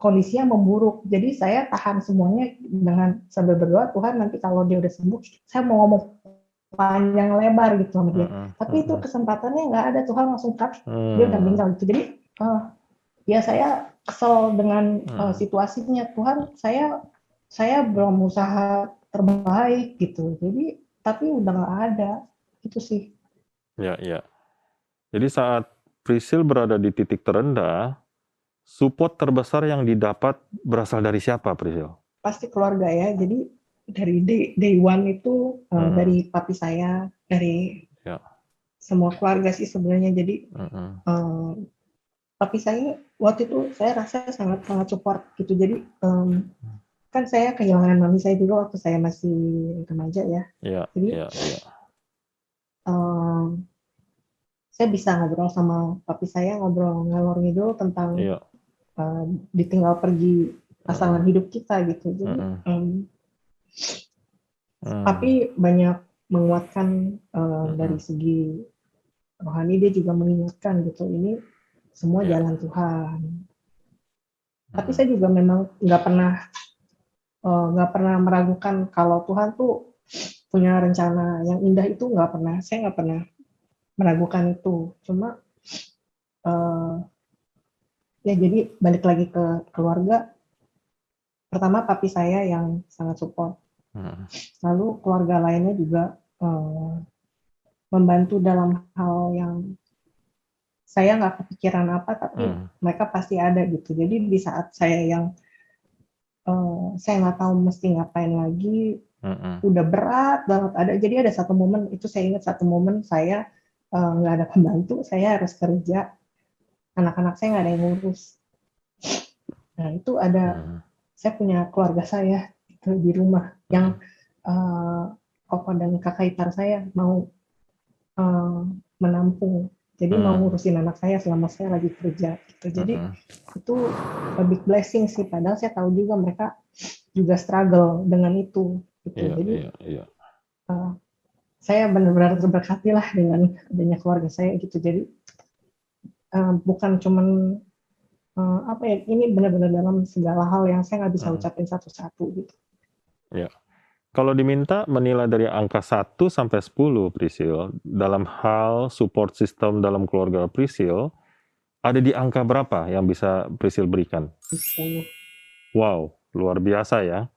kondisinya memburuk. Jadi saya tahan semuanya dengan sambil berdoa, Tuhan nanti kalau dia udah sembuh, saya mau ngomong panjang lebar gitu sama dia. Tapi itu kesempatannya nggak ada, Tuhan langsung cut, dia udah meninggal gitu. Jadi ya saya kesel dengan situasinya. Tuhan, saya belum usaha terbaik gitu. Jadi tapi udah nggak ada, itu sih. Ya, ya. Jadi saat Priscil berada di titik terendah, support terbesar yang didapat berasal dari siapa, Priscil? Pasti keluarga ya. Jadi dari day one itu dari papi saya, dari semua keluarga sih sebenarnya. Jadi papi saya waktu itu saya rasa sangat support gitu. Jadi kan saya kehilangan mami saya juga waktu saya masih remaja ya. Jadi saya bisa ngobrol sama papi saya, ngobrol ngalor ngidul tentang ditinggal pergi pasangan hidup kita gitu. Jadi papi banyak menguatkan dari segi rohani, dia juga mengingatkan gitu, ini semua jalan Tuhan. Tapi saya juga memang nggak pernah meragukan kalau Tuhan tuh punya rencana yang indah, itu nggak pernah. Saya nggak pernah meragukan itu. Cuma ya jadi balik lagi ke keluarga. Pertama papi saya yang sangat support. Lalu keluarga lainnya juga membantu dalam hal yang saya nggak kepikiran apa, tapi mereka pasti ada gitu. Jadi di saat saya yang saya nggak tahu mesti ngapain lagi, udah berat banget ada. Jadi ada satu momen itu, saya ingat satu momen saya nggak ada pembantu, saya harus kerja, anak-anak saya nggak ada yang ngurus. Nah itu ada, saya punya keluarga saya itu di rumah yang koko dan kakak ipar saya mau menampung. Jadi mau ngurusin anak saya selama saya lagi kerja gitu. Jadi itu a big blessing sih, padahal saya tahu juga mereka juga struggle dengan itu gitu. Jadi saya benar-benar terberkati lah dengan adanya keluarga saya gitu. Jadi bukan cuman apa ya, ini benar-benar dalam segala hal yang saya nggak bisa ucapin satu-satu gitu. Ya. Kalau diminta menilai dari angka 1 sampai 10, Priscil, dalam hal support system dalam keluarga Priscil, ada di angka berapa yang bisa Priscil berikan? 10. Wow, luar biasa ya.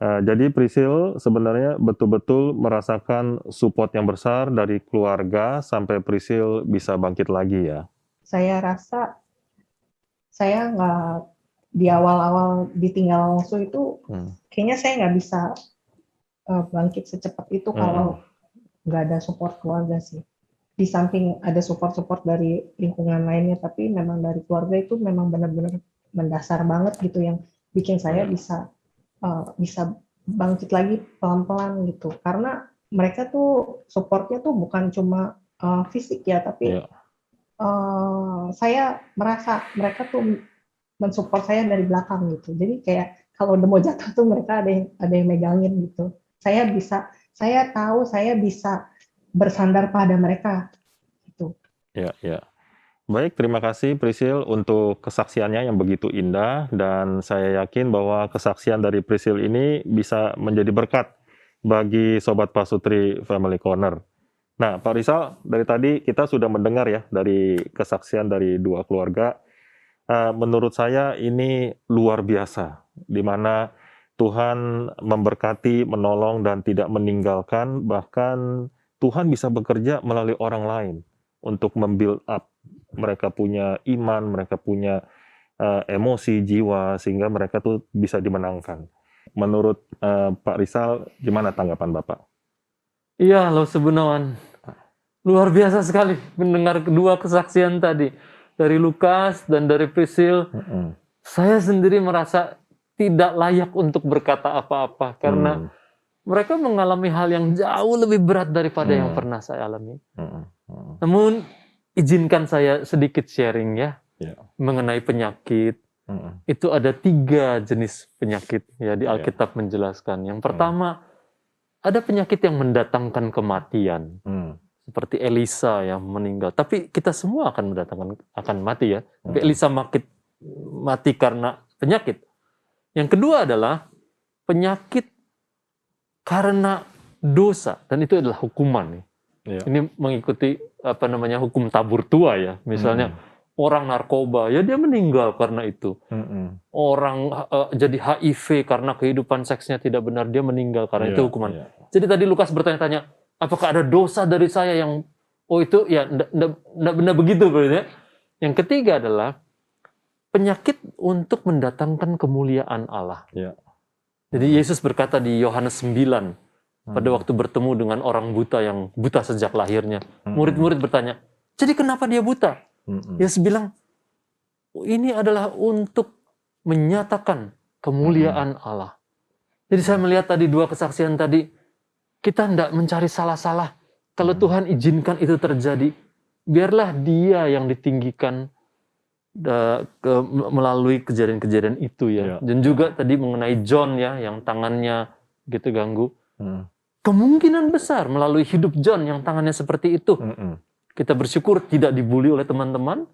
Jadi Priscil sebenarnya betul-betul merasakan support yang besar dari keluarga sampai Priscil bisa bangkit lagi ya. Saya rasa saya nggak, di awal-awal ditinggal musuh itu, kayaknya saya nggak bisa bangkit secepat itu kalau nggak ada support keluarga sih. Di samping ada support dari lingkungan lainnya, tapi memang dari keluarga itu memang benar-benar mendasar banget gitu, yang bikin saya bisa bangkit lagi pelan-pelan gitu. Karena mereka tuh supportnya tuh bukan cuma fisik ya, tapi saya merasa mereka tuh mensupport saya dari belakang gitu. Jadi kayak kalau udah mau jatuh tuh mereka ada yang megangin gitu. Saya tahu saya bisa bersandar pada mereka gitu. Ya. Baik, terima kasih Priscil untuk kesaksiannya yang begitu indah, dan saya yakin bahwa kesaksian dari Priscil ini bisa menjadi berkat bagi Sobat Pasutri Family Corner. Nah, Pak Rizal, dari tadi kita sudah mendengar ya dari kesaksian dari dua keluarga. Menurut saya ini luar biasa, di mana Tuhan memberkati, menolong, dan tidak meninggalkan. Bahkan Tuhan bisa bekerja melalui orang lain untuk membuild up. Mereka punya iman, mereka punya emosi, jiwa, sehingga mereka tuh bisa dimenangkan. Menurut Pak Rizal, gimana tanggapan Bapak? Iya, Lo Sebenawan. Luar biasa sekali mendengar kedua kesaksian tadi. Dari Lukas dan dari Priscil. Saya sendiri merasa tidak layak untuk berkata apa-apa, karena mereka mengalami hal yang jauh lebih berat daripada yang pernah saya alami. Namun izinkan saya sedikit sharing ya, mengenai penyakit. Itu ada 3 jenis penyakit ya, di Alkitab menjelaskan. Yang pertama, ada penyakit yang mendatangkan kematian. Seperti Elisa yang meninggal. Tapi kita semua akan mati ya. Tapi Elisa mati karena penyakit. Yang kedua adalah penyakit karena dosa, dan itu adalah hukuman. Ini mengikuti hukum tabur tua ya. Misalnya orang narkoba, ya dia meninggal karena itu. Orang jadi HIV karena kehidupan seksnya tidak benar, dia meninggal karena itu hukuman. Jadi tadi Lukas bertanya-tanya, apakah ada dosa dari saya yang, itu ya enggak benar begitu. Ya. Yang ketiga adalah penyakit untuk mendatangkan kemuliaan Allah. Jadi Yesus berkata di Yohanes 9, pada waktu bertemu dengan orang buta yang buta sejak lahirnya, murid-murid bertanya, jadi kenapa dia buta? Yesus bilang, ini adalah untuk menyatakan kemuliaan Allah. Jadi saya melihat tadi dua kesaksian tadi, kita tidak mencari salah-salah. Kalau Tuhan izinkan itu terjadi, biarlah dia yang ditinggikan melalui kejadian-kejadian itu ya. Dan juga tadi mengenai John ya, yang tangannya gitu ganggu. Kemungkinan besar melalui hidup John yang tangannya seperti itu. Kita bersyukur tidak dibully oleh teman-teman.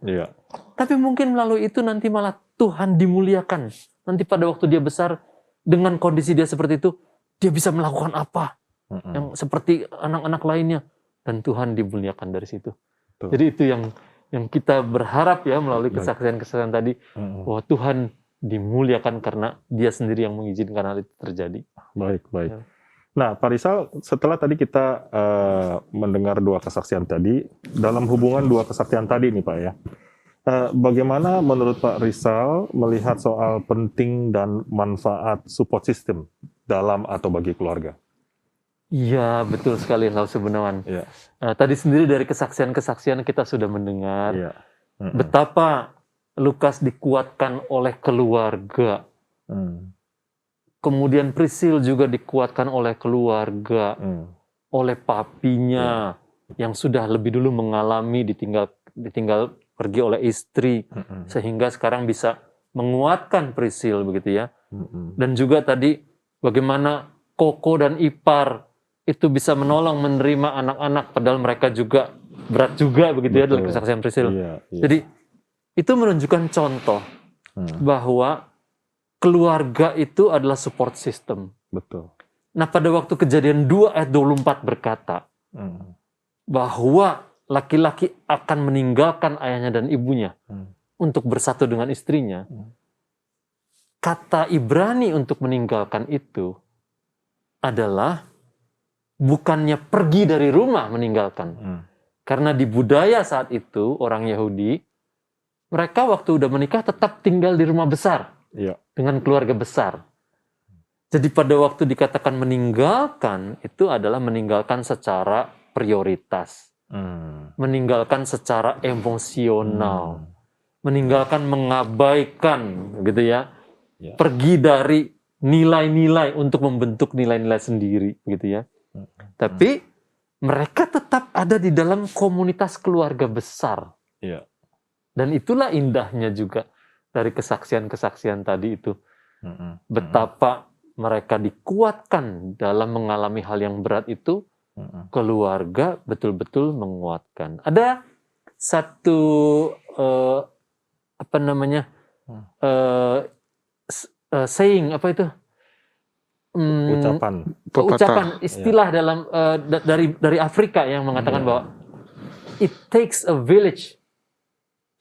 Tapi mungkin melalui itu nanti malah Tuhan dimuliakan. Nanti pada waktu dia besar, dengan kondisi dia seperti itu, dia bisa melakukan apa? Yang seperti anak-anak lainnya. Dan Tuhan dimuliakan dari situ. Jadi itu yang kita berharap ya melalui kesaksian-kesaksian tadi. Bahwa Tuhan dimuliakan karena dia sendiri yang mengizinkan hal itu terjadi. Baik. Nah, Pak Rizal, setelah tadi kita mendengar dua kesaksian tadi, dalam hubungan dua kesaksian tadi nih Pak ya, bagaimana menurut Pak Rizal melihat soal penting dan manfaat support system dalam atau bagi keluarga? Iya, betul sekali Laus Benawan. Tadi sendiri dari kesaksian-kesaksian kita sudah mendengar betapa Lukas dikuatkan oleh keluarga. Kemudian Priscil juga dikuatkan oleh keluarga, oleh papinya yang sudah lebih dulu mengalami ditinggal pergi oleh istri, sehingga sekarang bisa menguatkan Priscil begitu ya. Dan juga tadi bagaimana Koko dan Ipar itu bisa menolong menerima anak-anak, padahal mereka juga berat juga begitu ya dalam kesaksian Priscil. Jadi itu menunjukkan contoh bahwa keluarga itu adalah support system. Betul. Nah, pada waktu Kejadian 2 ayat 24 berkata bahwa laki-laki akan meninggalkan ayahnya dan ibunya untuk bersatu dengan istrinya. Kata Ibrani untuk meninggalkan itu adalah bukannya pergi dari rumah meninggalkan. Karena di budaya saat itu orang Yahudi, mereka waktu udah menikah tetap tinggal di rumah besar. Dengan keluarga besar. Jadi pada waktu dikatakan meninggalkan, itu adalah meninggalkan secara prioritas. Meninggalkan secara emosional. Meninggalkan, mengabaikan gitu ya. Pergi dari nilai-nilai untuk membentuk nilai-nilai sendiri gitu ya. Tapi mereka tetap ada di dalam komunitas keluarga besar. Dan itulah indahnya juga dari kesaksian-kesaksian tadi itu. Betapa mereka dikuatkan dalam mengalami hal yang berat itu, keluarga betul-betul menguatkan. Ada satu saying, apa itu? Ucapan istilah dalam dari Afrika yang mengatakan bahwa it takes a village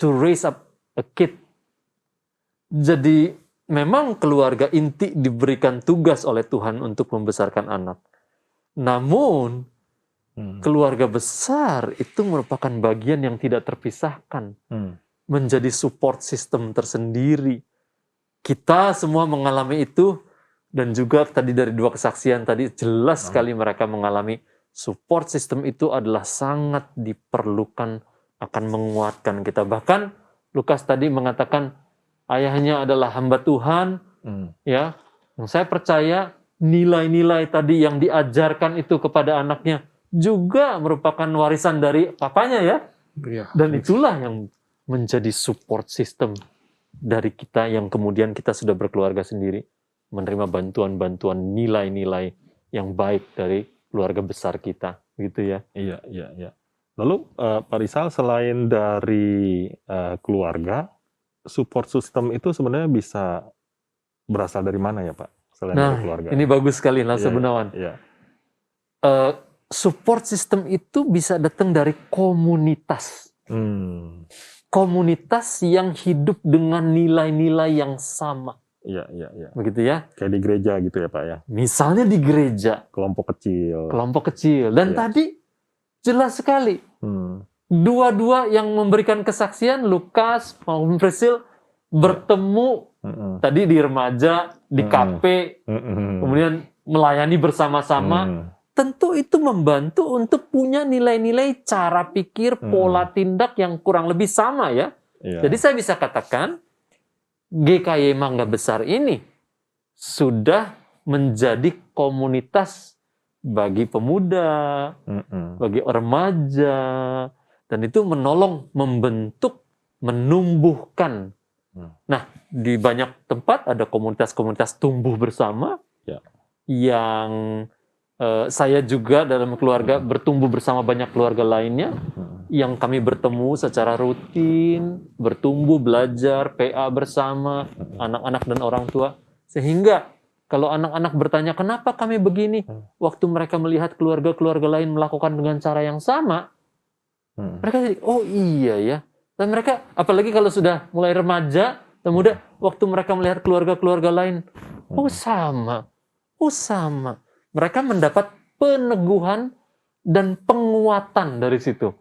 to raise up a kid. Jadi memang keluarga inti diberikan tugas oleh Tuhan untuk membesarkan anak. Namun keluarga besar itu merupakan bagian yang tidak terpisahkan. Menjadi support system tersendiri. Kita semua mengalami itu, dan juga tadi dari dua kesaksian tadi jelas sekali mereka mengalami support system itu adalah sangat diperlukan, akan menguatkan kita. Bahkan Lukas tadi mengatakan ayahnya adalah hamba Tuhan, ya. Yang saya percaya nilai-nilai tadi yang diajarkan itu kepada anaknya juga merupakan warisan dari papanya ya. Dan itulah yang menjadi support system dari kita yang kemudian kita sudah berkeluarga sendiri, menerima bantuan-bantuan nilai-nilai yang baik dari keluarga besar kita, gitu ya. Iya. Lalu Pak Rizal, selain dari keluarga, support system itu sebenarnya bisa berasal dari mana ya Pak? Selain dari keluarga. Ini bagus sekali Laus Benawan. Support system itu bisa datang dari komunitas. komunitas yang hidup dengan nilai-nilai yang sama. Iya. Begitu ya. Kayak di gereja gitu ya Pak ya. Misalnya di gereja. Kelompok kecil. Dan tadi jelas sekali. Dua-dua yang memberikan kesaksian, Lukas maupun Priscil, bertemu tadi di remaja, di kafe, kemudian melayani bersama-sama. Tentu itu membantu untuk punya nilai-nilai cara pikir, pola tindak yang kurang lebih sama ya. Jadi saya bisa katakan, GKY Mangga Besar ini sudah menjadi komunitas bagi pemuda, bagi remaja, dan itu menolong, membentuk, menumbuhkan. Nah, di banyak tempat ada komunitas-komunitas tumbuh bersama yang saya juga dalam keluarga bertumbuh bersama banyak keluarga lainnya yang kami bertemu secara rutin, bertumbuh, belajar, PA bersama, anak-anak dan orang tua. Sehingga kalau anak-anak bertanya, kenapa kami begini? Waktu mereka melihat keluarga-keluarga lain melakukan dengan cara yang sama, mereka jadi, oh iya ya. Dan mereka, apalagi kalau sudah mulai remaja, dan muda, waktu mereka melihat keluarga-keluarga lain, oh sama. Mereka mendapat peneguhan dan penguatan dari situ.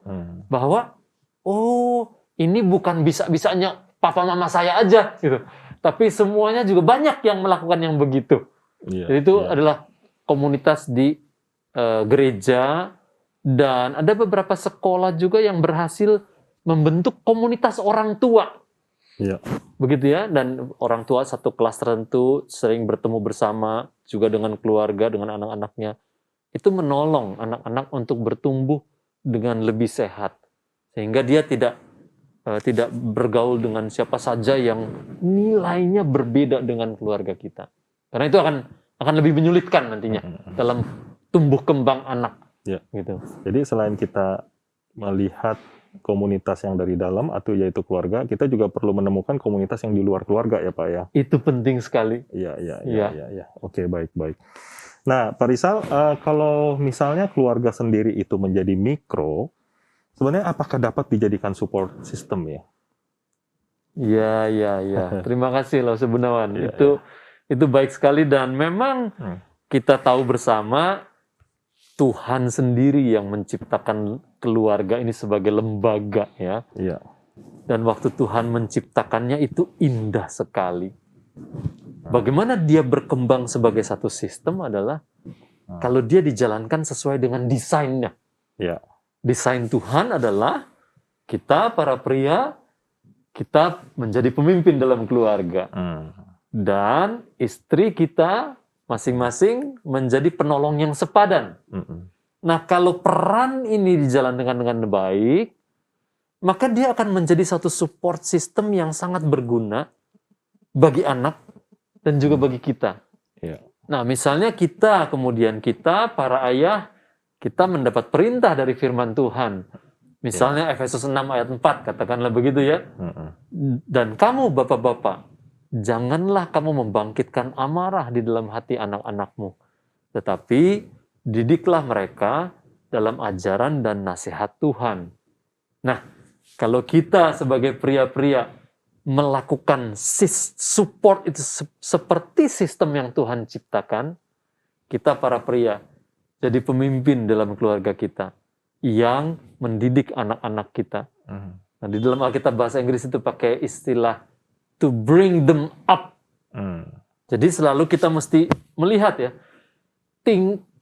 Bahwa, oh ini bukan bisa-bisanya papa mama saya aja, gitu. Tapi semuanya juga banyak yang melakukan yang begitu. Jadi itu adalah komunitas di gereja, dan ada beberapa sekolah juga yang berhasil membentuk komunitas orang tua. Begitu ya, dan orang tua satu kelas tertentu sering bertemu bersama juga dengan keluarga, dengan anak-anaknya. Itu menolong anak-anak untuk bertumbuh dengan lebih sehat. Sehingga dia tidak bergaul dengan siapa saja yang nilainya berbeda dengan keluarga kita. Karena itu akan lebih menyulitkan nantinya dalam tumbuh kembang anak. Gitu. Jadi selain kita melihat komunitas yang dari dalam atau yaitu keluarga, kita juga perlu menemukan komunitas yang di luar keluarga ya Pak ya. Itu penting sekali. Iya. Oke, baik. Nah, Pak Rizal, kalau misalnya keluarga sendiri itu menjadi mikro, sebenarnya apakah dapat dijadikan support system ya? Iya. Terima kasih loh sebenarnya. Itu baik sekali, dan memang kita tahu bersama Tuhan sendiri yang menciptakan keluarga ini sebagai lembaga ya. Dan waktu Tuhan menciptakannya itu indah sekali. Bagaimana dia berkembang sebagai satu sistem adalah kalau dia dijalankan sesuai dengan desainnya. Desain Tuhan adalah kita para pria, kita menjadi pemimpin dalam keluarga. Dan istri kita masing-masing menjadi penolong yang sepadan. Nah, kalau peran ini dijalankan dengan baik, maka dia akan menjadi satu support system yang sangat berguna bagi anak dan juga bagi kita. Nah, misalnya kita para ayah, kita mendapat perintah dari firman Tuhan. Misalnya Efesus 6 ayat 4, katakanlah begitu ya. Dan kamu bapak-bapak, janganlah kamu membangkitkan amarah di dalam hati anak-anakmu, tetapi didiklah mereka dalam ajaran dan nasihat Tuhan. Nah, kalau kita sebagai pria-pria melakukan support itu seperti sistem yang Tuhan ciptakan, kita para pria jadi pemimpin dalam keluarga kita yang mendidik anak-anak kita. Nah, di dalam Alkitab bahasa Inggris itu pakai istilah to bring them up. Jadi selalu kita mesti melihat ya,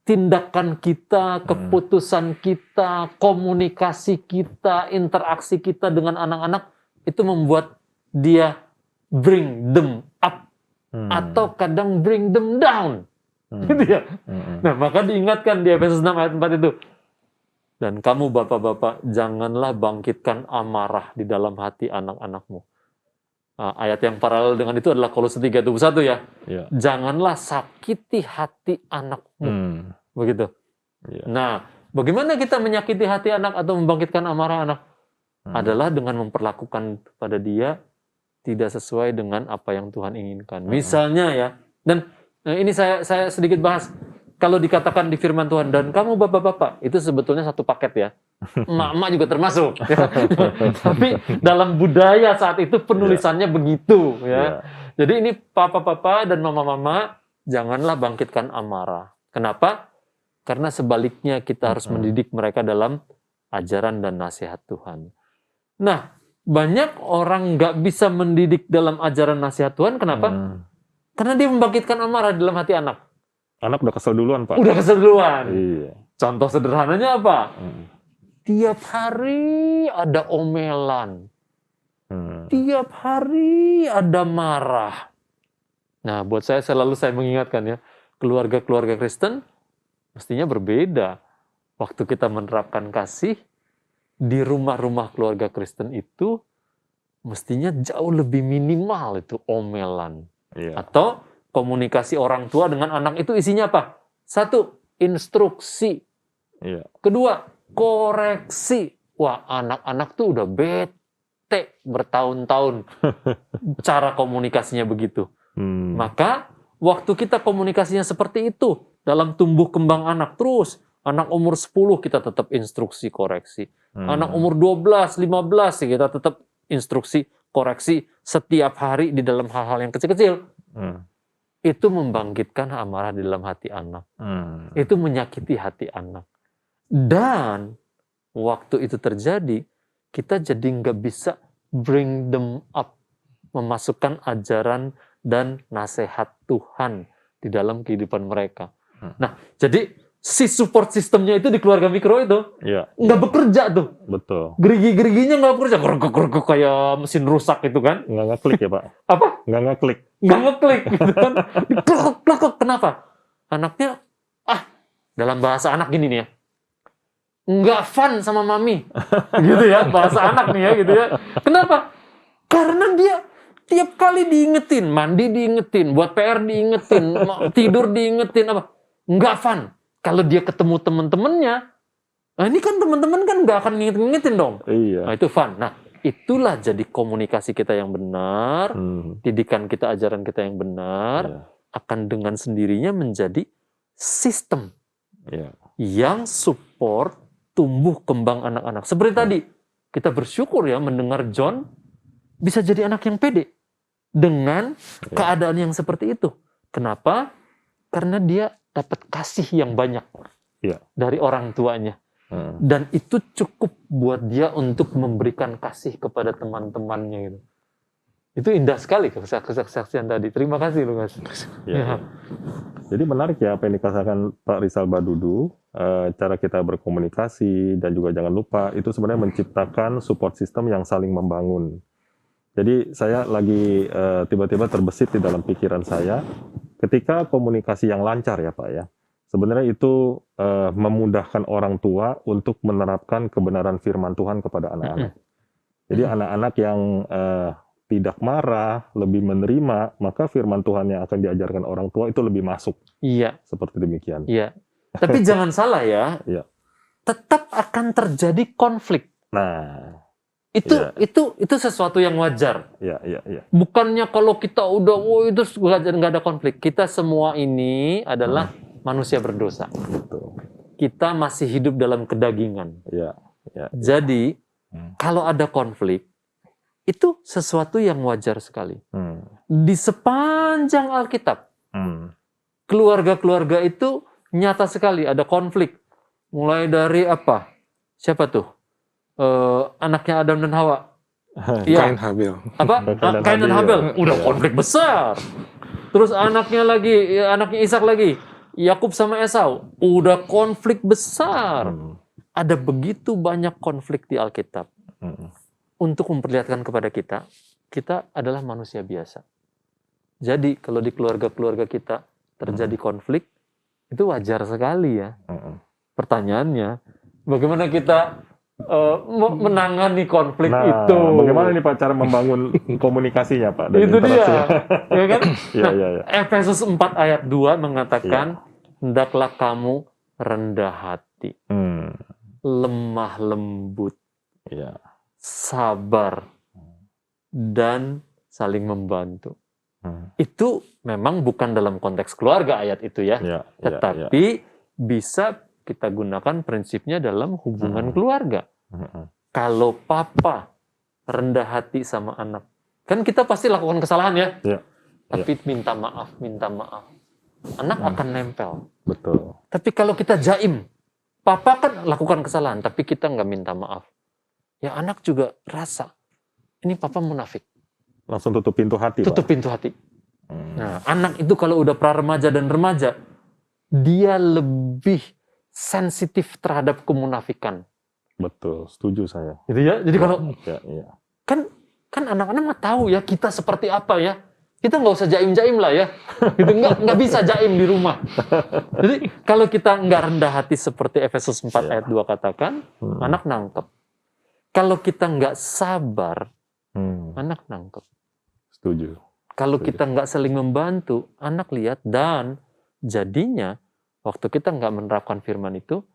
tindakan kita, keputusan kita, komunikasi kita, interaksi kita dengan anak-anak itu membuat dia bring them up atau kadang bring them down. Gitu ya. Nah, maka diingatkan di Efesus 6 ayat 4 itu. Dan kamu bapak-bapak, janganlah bangkitkan amarah di dalam hati anak-anakmu. Ayat yang paralel dengan itu adalah Kolose 3:21 ya. Janganlah sakiti hati anakmu. Begitu. Nah, bagaimana kita menyakiti hati anak atau membangkitkan amarah anak? Adalah dengan memperlakukan pada dia tidak sesuai dengan apa yang Tuhan inginkan. Misalnya ya, dan ini saya sedikit bahas. kalau dikatakan di firman Tuhan, dan kamu bapak-bapak, itu sebetulnya satu paket ya. Emak-emak juga termasuk. Ya. Tapi dalam budaya saat itu penulisannya begitu. Ya. Jadi ini papa-papa dan mama-mama, janganlah bangkitkan amarah. Kenapa? Karena sebaliknya kita harus mendidik mereka dalam ajaran dan nasihat Tuhan. Nah, banyak orang nggak bisa mendidik dalam ajaran nasihat Tuhan. Kenapa? Karena dia membangkitkan amarah dalam hati anak. Anak udah kesel duluan, Pak. Udah kesel duluan. Iya. Contoh sederhananya apa? Tiap hari ada omelan. Tiap hari ada marah. Nah, buat saya selalu mengingatkan ya, keluarga-keluarga Kristen mestinya berbeda. Waktu kita menerapkan kasih, di rumah-rumah keluarga Kristen itu mestinya jauh lebih minimal itu omelan. Atau komunikasi orang tua dengan anak itu isinya apa? Satu, instruksi. Kedua, koreksi. Wah, anak-anak tuh udah bete bertahun-tahun cara komunikasinya begitu. Maka waktu kita komunikasinya seperti itu dalam tumbuh kembang anak terus, anak umur 10 kita tetap instruksi koreksi. Anak umur 12, 15 kita tetap instruksi koreksi setiap hari di dalam hal-hal yang kecil-kecil. Itu membangkitkan amarah di dalam hati anak. Itu menyakiti hati anak. Dan waktu itu terjadi, kita jadi nggak bisa bring them up, memasukkan ajaran dan nasihat Tuhan di dalam kehidupan mereka. Nah, jadi si support sistemnya itu di keluarga mikro itu nggak bekerja tuh. Betul. Gerigi-geriginya nggak bekerja, gerg kayak mesin rusak itu kan. Nggak ngeklik ya, Pak? Apa? Nggak ngeklik. Nggak ngeklik gitu kan. Klek. Kenapa? Anaknya, dalam bahasa anak gini nih ya, nggak fun sama mami. Gitu ya, bahasa anak nih ya gitu ya. Kenapa? Karena dia tiap kali diingetin, mandi diingetin, buat PR diingetin, tidur diingetin, apa? Nggak fun. Kalau dia ketemu teman-temannya, ini kan teman-teman kan nggak akan ngingetin dong. Iya. Nah, itu fun. Nah, itulah jadi komunikasi kita yang benar, didikan kita, ajaran kita yang benar, akan dengan sendirinya menjadi sistem yang support tumbuh kembang anak-anak. Seperti tadi, kita bersyukur ya mendengar John bisa jadi anak yang pede dengan keadaan yang seperti itu. Kenapa? Karena dia dapat kasih yang banyak dari orang tuanya. Dan itu cukup buat dia untuk memberikan kasih kepada teman-temannya gitu. Itu indah sekali kesaksian tadi. Terima kasih Lukas. Jadi menarik ya apa yang dikatakan Pak Rizal Badudu, cara kita berkomunikasi, dan juga jangan lupa itu sebenarnya menciptakan support system yang saling membangun. Jadi saya lagi tiba-tiba terbesit di dalam pikiran saya, ketika komunikasi yang lancar ya Pak ya, sebenarnya itu memudahkan orang tua untuk menerapkan kebenaran firman Tuhan kepada anak-anak. Jadi anak-anak yang tidak marah, lebih menerima, maka firman Tuhan yang akan diajarkan orang tua itu lebih masuk. Iya. Seperti demikian. Iya. Tapi jangan salah ya, tetap akan terjadi konflik. Nah, itu sesuatu yang wajar. Bukannya kalau kita udah itu nggak ada konflik. Kita semua ini adalah manusia berdosa. Betul. Kita masih hidup dalam kedagingan. Jadi kalau ada konflik itu sesuatu yang wajar sekali. Di sepanjang Alkitab, keluarga-keluarga itu nyata sekali ada konflik. Mulai dari apa? Siapa tuh? Anaknya Adam dan Hawa. Kain Habel. Apa? Kain dan Habel. Udah konflik besar. Terus anaknya Ishak lagi, Yakub sama Esau. Udah konflik besar. Ada begitu banyak konflik di Alkitab. Untuk memperlihatkan kepada kita adalah manusia biasa. Jadi kalau di keluarga-keluarga kita terjadi konflik, itu wajar sekali ya. Pertanyaannya, bagaimana kita menangani konflik itu? Bagaimana nih Pak cara membangun komunikasinya Pak? Dan itu dia, ya kan? Efesus 4 ayat 2 mengatakan, hendaklah kamu rendah hati, lemah lembut, sabar, dan saling membantu. Itu memang bukan dalam konteks keluarga ayat itu ya. Tetapi bisa kita gunakan prinsipnya dalam hubungan keluarga. Kalau papa rendah hati sama anak, kan kita pasti lakukan kesalahan ya. Tapi minta maaf. Anak akan nempel. Betul. Tapi kalau kita jaim, papa kan lakukan kesalahan, tapi kita nggak minta maaf. Ya anak juga rasa, ini papa munafik. Langsung tutup pintu hati. Tutup pintu hati. Nah, anak itu kalau udah pra-remaja dan remaja, dia lebih sensitif terhadap kemunafikan. Betul, setuju saya. Gitu ya. Jadi kalau kan anak-anak nggak tahu ya kita seperti apa ya. Kita nggak usah jaim-jaim lah ya. Gitu nggak bisa jaim di rumah. Jadi kalau kita nggak rendah hati seperti Efesus 4 ayat 2 katakan, anak nangkep. Kalau kita nggak sabar, anak nangkep. Setuju. Kalau kita nggak saling membantu, anak lihat, dan jadinya waktu kita nggak menerapkan firman itu,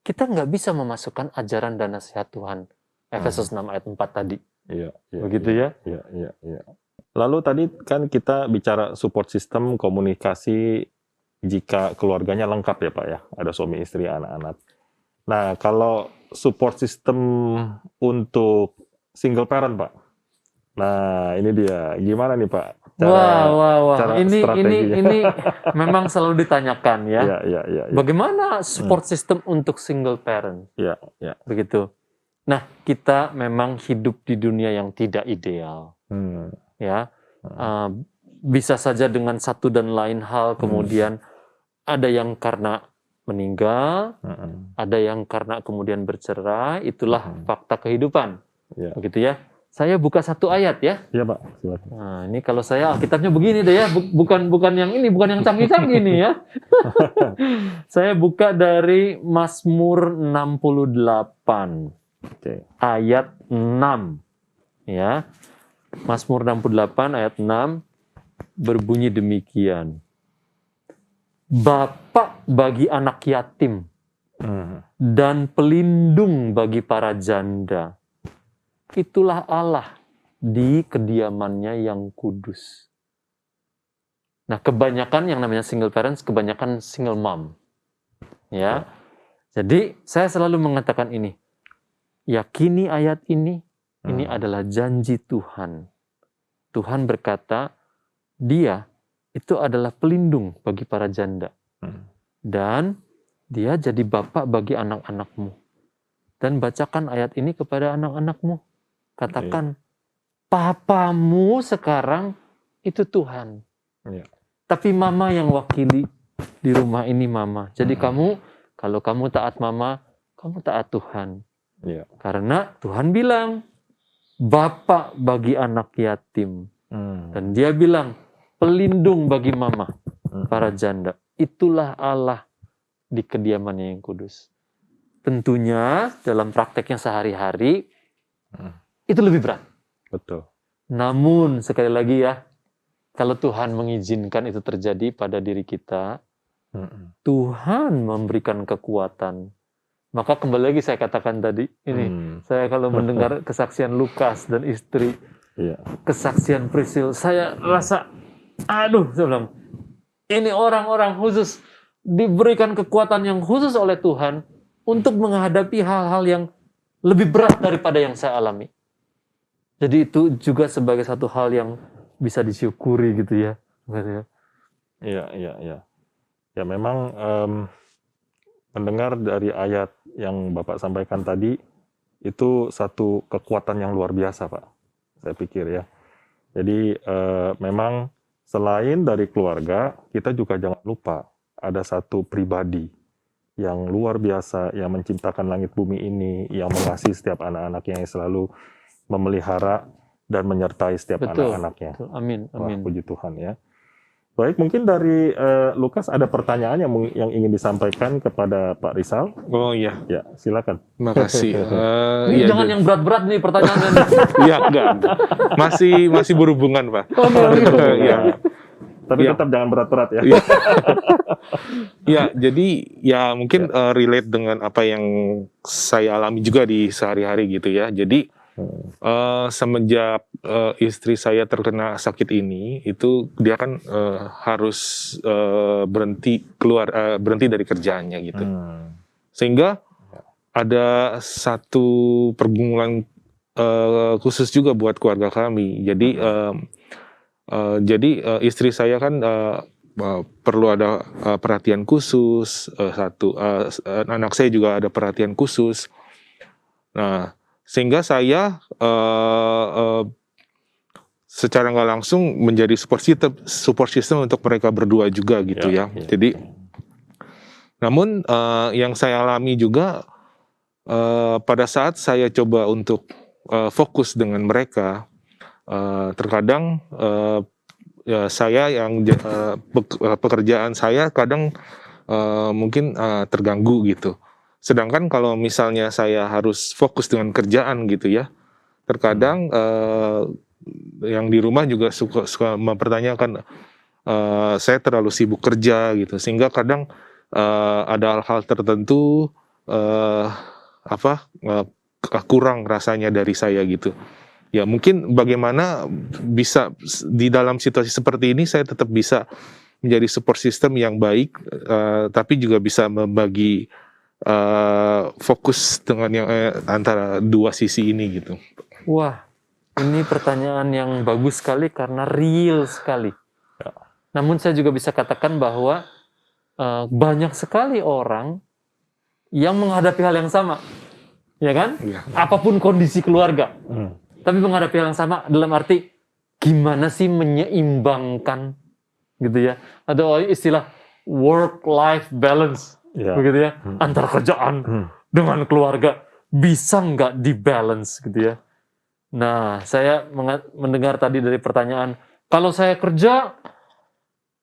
kita nggak bisa memasukkan ajaran dan nasihat Tuhan. Efesus 6 ayat 4 tadi. Begitu ya? Iya. Lalu tadi kan kita bicara support system, komunikasi jika keluarganya lengkap ya Pak ya, ada suami istri, anak-anak. Nah kalau support system untuk single parent Pak, nah ini dia, gimana nih Pak? Wah. Ini memang selalu ditanyakan ya. Iya. Bagaimana support system untuk single parent? Iya. Begitu. Nah, kita memang hidup di dunia yang tidak ideal. Ya, bisa saja dengan satu dan lain hal, kemudian ada yang karena meninggal, ada yang karena kemudian bercerai, itulah fakta kehidupan. Begitu ya. Saya buka satu ayat ya. Iya Pak, silakan. Nah, ini kalau saya Alkitabnya begini deh ya, bukan yang ini, bukan yang canggih-canggih nih ya. Saya buka dari Mazmur 68. Ayat 6. Ya. Mazmur 68 ayat 6 berbunyi demikian. Bapak bagi anak yatim dan pelindung bagi para janda. Itulah Allah di kediamannya yang kudus. Nah, kebanyakan yang namanya single parents, kebanyakan single mom. Ya. Jadi, saya selalu mengatakan ini. Yakini ayat ini adalah janji Tuhan. Tuhan berkata, Dia itu adalah pelindung bagi para janda. Dan Dia jadi bapak bagi anak-anakmu. Dan bacakan ayat ini kepada anak-anakmu. Katakan, papamu sekarang itu Tuhan. Tapi mama yang wakili di rumah ini mama. Jadi kamu, kalau kamu taat mama, kamu taat Tuhan. Karena Tuhan bilang, bapak bagi anak yatim. Dan dia bilang, pelindung bagi mama, para janda. Itulah Allah di kediamannya yang kudus. Tentunya dalam prakteknya sehari-hari, itu lebih berat. Betul. Namun sekali lagi ya, kalau Tuhan mengizinkan itu terjadi pada diri kita, Tuhan memberikan kekuatan. Maka kembali lagi saya katakan tadi, ini saya kalau mendengar kesaksian Lukas dan istri, kesaksian Priscil, saya rasa, saya bilang, ini orang-orang khusus diberikan kekuatan yang khusus oleh Tuhan untuk menghadapi hal-hal yang lebih berat daripada yang saya alami. Jadi itu juga sebagai satu hal yang bisa disyukuri gitu ya. Iya. Ya memang mendengar dari ayat yang Bapak sampaikan tadi, itu satu kekuatan yang luar biasa Pak, saya pikir ya. Jadi memang selain dari keluarga, kita juga jangan lupa ada satu pribadi yang luar biasa, yang menciptakan langit bumi ini, yang mengasihi setiap anak-anaknya, yang selalu memelihara dan menyertai setiap anak-anaknya. Betul. Amin. Wah, puji Tuhan ya. Baik, mungkin dari Lukas ada pertanyaan yang ingin disampaikan kepada Pak Rizal. Oh iya. Ya, silakan. Terima kasih. Ini jangan yang berat-berat nih pertanyaannya. Iya, enggak. Masih berhubungan, Pak. Ya. Tapi tetap jangan berat-berat ya. Ya, jadi ya mungkin relate dengan apa yang saya alami juga di sehari-hari gitu ya. Jadi semenjak istri saya terkena sakit ini, itu dia kan harus berhenti dari kerjaannya gitu. Sehingga ada satu pergumulan khusus juga buat keluarga kami. Jadi istri saya kan perlu ada perhatian khusus. Anak saya juga ada perhatian khusus. Nah, sehingga saya secara nggak langsung menjadi support system untuk mereka berdua juga gitu ya. Jadi, namun yang saya alami juga pada saat saya coba untuk fokus dengan mereka, terkadang saya yang pekerjaan saya kadang mungkin terganggu gitu. Sedangkan kalau misalnya saya harus fokus dengan kerjaan gitu ya, terkadang yang di rumah juga suka mempertanyakan saya terlalu sibuk kerja gitu, sehingga kadang ada hal-hal tertentu kurang rasanya dari saya gitu. Ya mungkin bagaimana bisa di dalam situasi seperti ini saya tetap bisa menjadi support system yang baik, tapi juga bisa membagi fokus dengan yang antara dua sisi ini gitu. Wah, ini pertanyaan yang bagus sekali karena real sekali. Namun saya juga bisa katakan bahwa banyak sekali orang yang menghadapi hal yang sama, ya kan? Ya. Apapun kondisi keluarga, tapi menghadapi hal yang sama dalam arti gimana sih menyeimbangkan, gitu ya? Ada istilah work-life balance. Begitu ya, antara kerjaan dengan keluarga bisa nggak di-balance gitu ya. Nah, saya mendengar tadi dari pertanyaan, kalau saya kerja,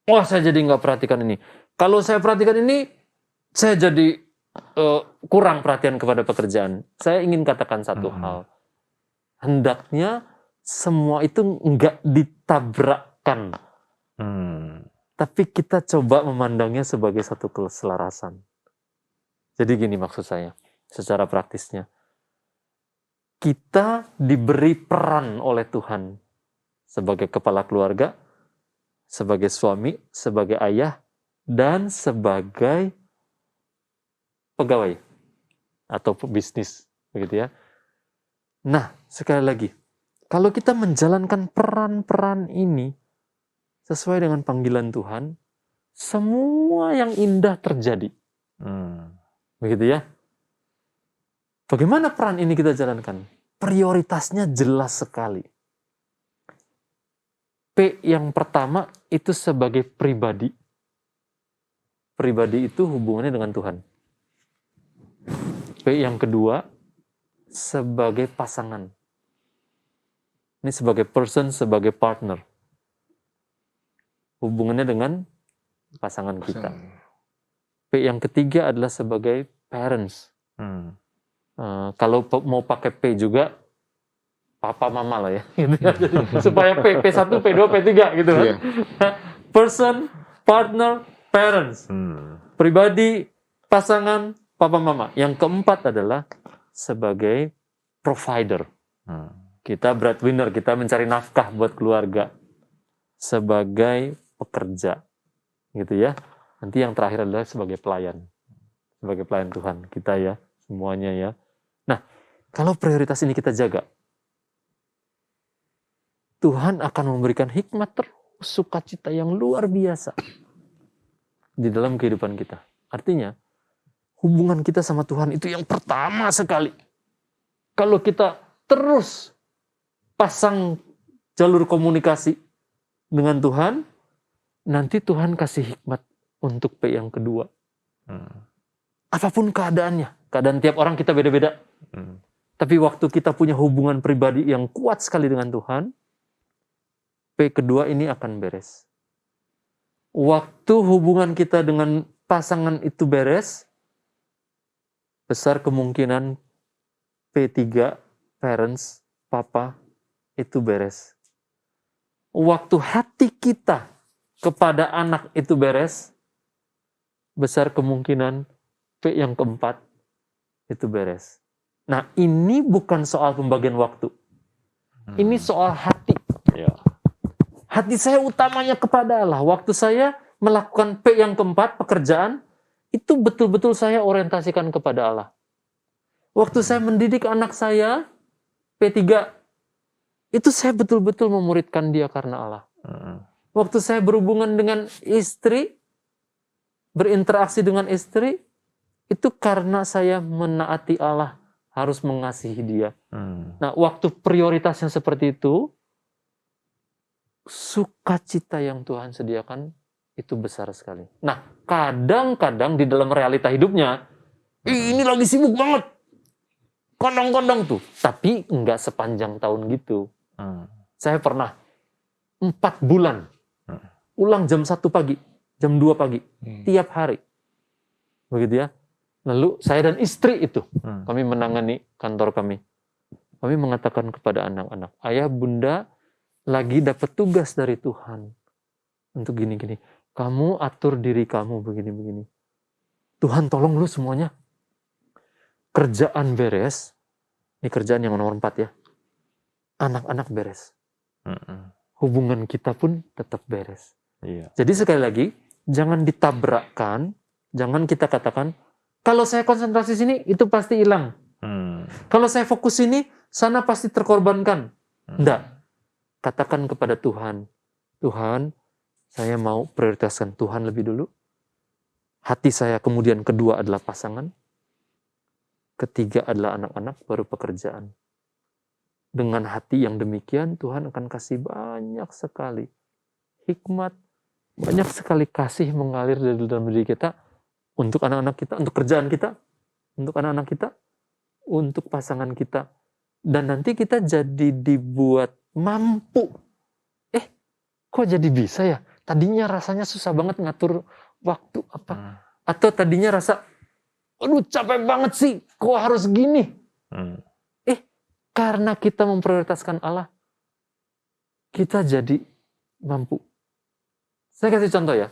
saya jadi nggak perhatikan ini. Kalau saya perhatikan ini, saya jadi kurang perhatian kepada pekerjaan. Saya ingin katakan satu hal, hendaknya semua itu nggak ditabrakkan. Tapi kita coba memandangnya sebagai satu keselarasan. Jadi gini maksud saya, secara praktisnya. Kita diberi peran oleh Tuhan sebagai kepala keluarga, sebagai suami, sebagai ayah, dan sebagai pegawai atau pebisnis, begitu ya. Nah, sekali lagi, kalau kita menjalankan peran-peran ini sesuai dengan panggilan Tuhan, semua yang indah terjadi. Begitu ya. Bagaimana peran ini kita jalankan? Prioritasnya jelas sekali. P yang pertama itu sebagai pribadi. Pribadi itu hubungannya dengan Tuhan. P yang kedua sebagai pasangan. Ini sebagai person, sebagai partner. Hubungannya dengan pasangan kita. P yang ketiga adalah sebagai parents. Kalau mau pakai P juga, papa mama lah ya. Gitu ya. Supaya P1, P2, P3 gitu kan. Person, partner, parents. Pribadi, pasangan, papa mama. Yang keempat adalah sebagai provider. Kita breadwinner, kita mencari nafkah buat keluarga. Sebagai pekerja, gitu ya. Nanti yang terakhir adalah sebagai pelayan Tuhan kita ya, semuanya ya. Nah, kalau prioritas ini kita jaga, Tuhan akan memberikan hikmat terus, sukacita yang luar biasa di dalam kehidupan kita. Artinya, hubungan kita sama Tuhan itu yang pertama sekali. Kalau kita terus pasang jalur komunikasi dengan Tuhan, nanti Tuhan kasih hikmat untuk P yang kedua. Apapun keadaannya, keadaan tiap orang kita beda-beda. Tapi waktu kita punya hubungan pribadi yang kuat sekali dengan Tuhan, P kedua ini akan beres. Waktu hubungan kita dengan pasangan itu beres, besar kemungkinan P3, parents, papa, itu beres. Waktu hati kita kepada anak itu beres, besar kemungkinan P yang keempat itu beres. Nah, ini bukan soal pembagian waktu. Ini soal hati. Ya. Hati saya utamanya kepada Allah. Waktu saya melakukan P yang keempat, pekerjaan, itu betul-betul saya orientasikan kepada Allah. Waktu saya mendidik anak saya, P3, itu saya betul-betul memuridkan dia karena Allah. Waktu saya berhubungan dengan istri, berinteraksi dengan istri, itu karena saya menaati Allah, harus mengasihi dia. Nah, waktu prioritasnya seperti itu, sukacita yang Tuhan sediakan itu besar sekali. Nah, kadang-kadang di dalam realita hidupnya, ini lagi sibuk banget. Kondang-kondang tuh. Tapi enggak sepanjang tahun gitu. Saya pernah 4 bulan ulang jam 1 pagi, jam 2 pagi, tiap hari. Begitu ya. Lalu saya dan istri itu, kami menangani kantor kami. Kami mengatakan kepada anak-anak, ayah bunda lagi dapat tugas dari Tuhan. Untuk gini-gini. Kamu atur diri kamu begini-begini. Tuhan tolong lu semuanya. Kerjaan beres. Ini kerjaan yang nomor 4 ya. Anak-anak beres. Hubungan kita pun tetap beres. Iya. Jadi sekali lagi, jangan ditabrakkan. Jangan kita katakan, kalau saya konsentrasi sini, itu pasti hilang. Kalau saya fokus sini, sana pasti terkorbankan. Enggak. Katakan kepada Tuhan, Tuhan, saya mau prioritaskan Tuhan lebih dulu. Hati saya kemudian kedua adalah pasangan. Ketiga adalah anak-anak, baru pekerjaan. Dengan hati yang demikian, Tuhan akan kasih banyak sekali hikmat, banyak sekali kasih mengalir dari dalam diri kita, untuk anak-anak kita, untuk kerjaan kita, untuk anak-anak kita, untuk pasangan kita. Dan nanti kita jadi dibuat mampu. Kok jadi bisa ya? Tadinya rasanya susah banget ngatur waktu apa. Atau tadinya rasa, aduh capek banget sih, kok harus gini? Karena kita memprioritaskan Allah, kita jadi mampu. Saya kasih contoh ya.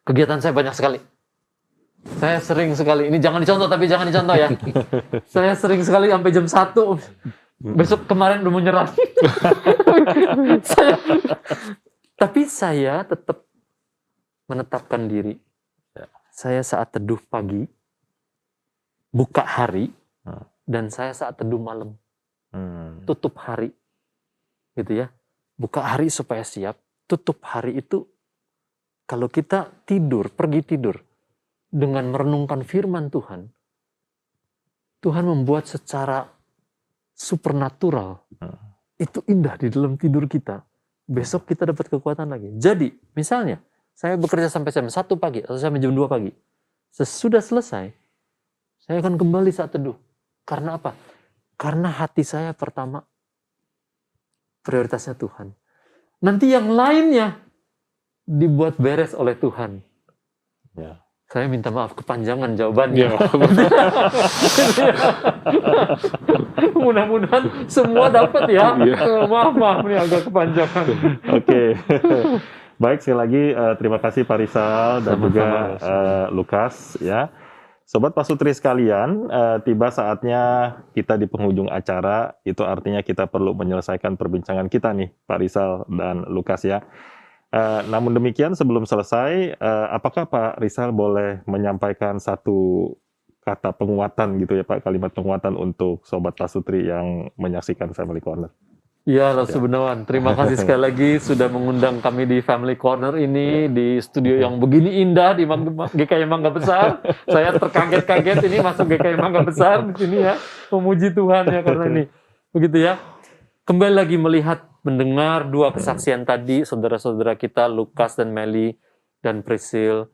Kegiatan saya banyak sekali. Saya sering sekali, ini jangan dicontoh tapi jangan dicontoh ya. Saya sering sekali sampai jam 1. Besok kemarin udah mau nyerah. Tapi saya tetap menetapkan diri. Saya saat teduh pagi, buka hari, dan saya saat teduh malam. Tutup hari. Gitu ya. Buka hari supaya siap. Tutup hari itu, kalau kita tidur, pergi tidur, dengan merenungkan firman Tuhan, Tuhan membuat secara supernatural. Itu indah di dalam tidur kita. Besok kita dapat kekuatan lagi. Jadi, misalnya, saya bekerja sampai jam 1 pagi, atau sampai jam 2 pagi. Sesudah selesai, saya akan kembali saat teduh. Karena apa? Karena hati saya pertama, prioritasnya Tuhan. Nanti yang lainnya, dibuat beres oleh Tuhan. Ya. Saya minta maaf kepanjangan jawabannya. Mudah-mudahan semua dapat ya. Maaf ini agak kepanjangan. Oke. Baik, sekali lagi terima kasih Pak Rizal dan juga Lukas ya. Sobat Pasutri sekalian, tiba saatnya kita di penghujung acara. Itu artinya kita perlu menyelesaikan perbincangan kita nih, Pak Rizal dan Lukas ya. Namun demikian sebelum selesai, apakah Pak Rizal boleh menyampaikan satu kata penguatan gitu ya Pak, kalimat penguatan untuk Sobat Pasutri yang menyaksikan Family Corner? Ya, Subhanawan. Terima kasih sekali lagi sudah mengundang kami di Family Corner ini, di studio yang begini indah di GKI Mangga Besar. Saya terkaget-kaget ini masuk GKI Mangga Besar di sini ya. Memuji Tuhan ya karena ini. Begitu ya. Kembali lagi melihat, mendengar 2 kesaksian tadi, saudara-saudara kita, Lukas dan Meli dan Priscil.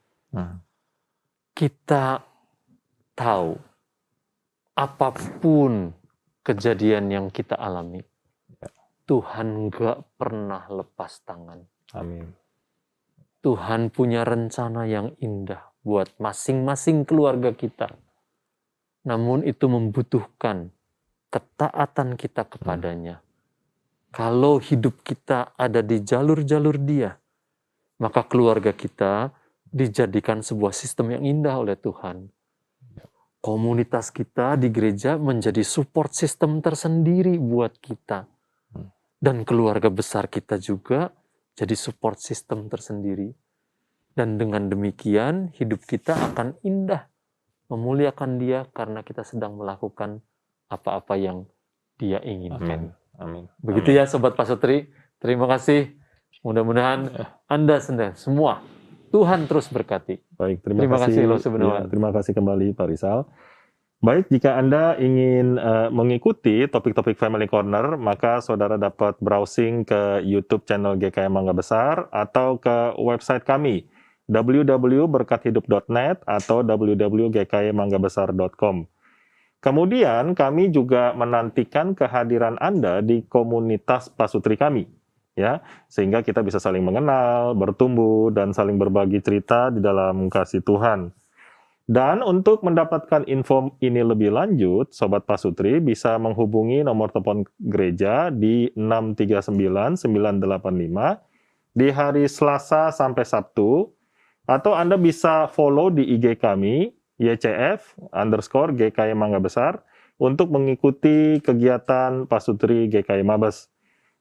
Kita tahu, apapun kejadian yang kita alami, Tuhan gak pernah lepas tangan. Amin. Tuhan punya rencana yang indah buat masing-masing keluarga kita. Namun itu membutuhkan ketaatan kita kepadanya. Kalau hidup kita ada di jalur-jalur Dia, maka keluarga kita dijadikan sebuah sistem yang indah oleh Tuhan. Komunitas kita di gereja menjadi support system tersendiri buat kita. dan keluarga besar kita juga jadi support system tersendiri. Dan dengan demikian hidup kita akan indah, memuliakan Dia karena kita sedang melakukan apa-apa yang Dia inginkan. Amin. Begitu ya Sobat Pasutri, terima kasih. Mudah-mudahan Anda semua, Tuhan terus berkati. Baik, terima kasih. Terima kasih kembali Pak Rizal. Baik, jika Anda ingin mengikuti topik-topik Family Corner, maka saudara dapat browsing ke YouTube channel GKM Mangga Besar atau ke website kami www.berkathidup.net atau www.gkmmanggabesar.com. Kemudian kami juga menantikan kehadiran Anda di komunitas pasutri kami, ya, sehingga kita bisa saling mengenal, bertumbuh, dan saling berbagi cerita di dalam kasih Tuhan. Dan untuk mendapatkan info ini lebih lanjut, Sobat Pasutri bisa menghubungi nomor telepon gereja di 639-985 di hari Selasa sampai Sabtu, atau Anda bisa follow di IG kami, YCF_GKM Mangga Besar, untuk mengikuti kegiatan Pasutri GKM Mabes.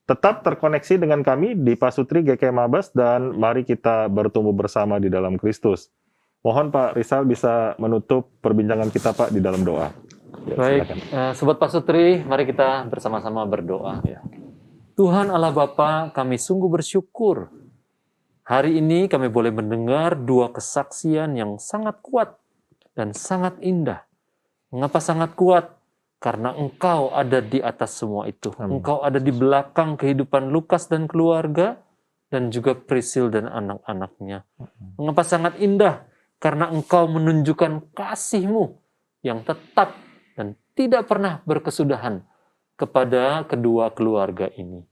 Tetap terkoneksi dengan kami di Pasutri GKM Mabes, dan mari kita bertumbuh bersama di dalam Kristus. Mohon Pak Rizal bisa menutup perbincangan kita Pak di dalam doa. Ya, baik, Sobat Pasutri, mari kita bersama-sama berdoa. Ya. Tuhan Allah Bapa, kami sungguh bersyukur. Hari ini kami boleh mendengar dua kesaksian yang sangat kuat dan sangat indah. Mengapa sangat kuat? Karena Engkau ada di atas semua itu. Amin. Engkau ada di belakang kehidupan Lukas dan keluarga, dan juga Prisil dan anak-anaknya. Mengapa sangat indah? Karena Engkau menunjukkan kasih-Mu yang tetap dan tidak pernah berkesudahan kepada kedua keluarga ini.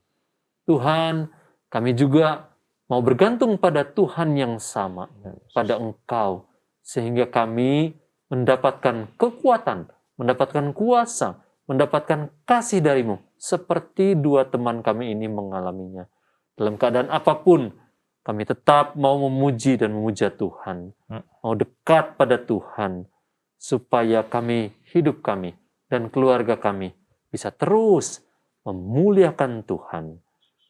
Tuhan, kami juga mau bergantung pada Tuhan yang sama, pada Engkau, sehingga kami mendapatkan kekuatan, mendapatkan kuasa, mendapatkan kasih dari-Mu, seperti dua teman kami ini mengalaminya. Dalam keadaan apapun, kami tetap mau memuji dan memuja Tuhan, mau dekat pada Tuhan, supaya hidup kami, dan keluarga kami bisa terus memuliakan Tuhan.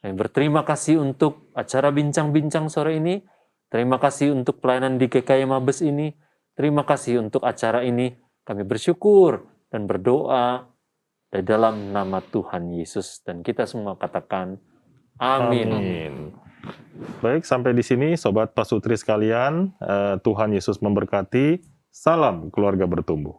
Kami berterima kasih untuk acara bincang-bincang sore ini, terima kasih untuk pelayanan di GKM Mabes ini, terima kasih untuk acara ini, kami bersyukur dan berdoa di dalam nama Tuhan Yesus, dan kita semua katakan, amin. Amin. Baik, sampai di sini Sobat Pasutri sekalian, Tuhan Yesus memberkati. Salam keluarga bertumbuh.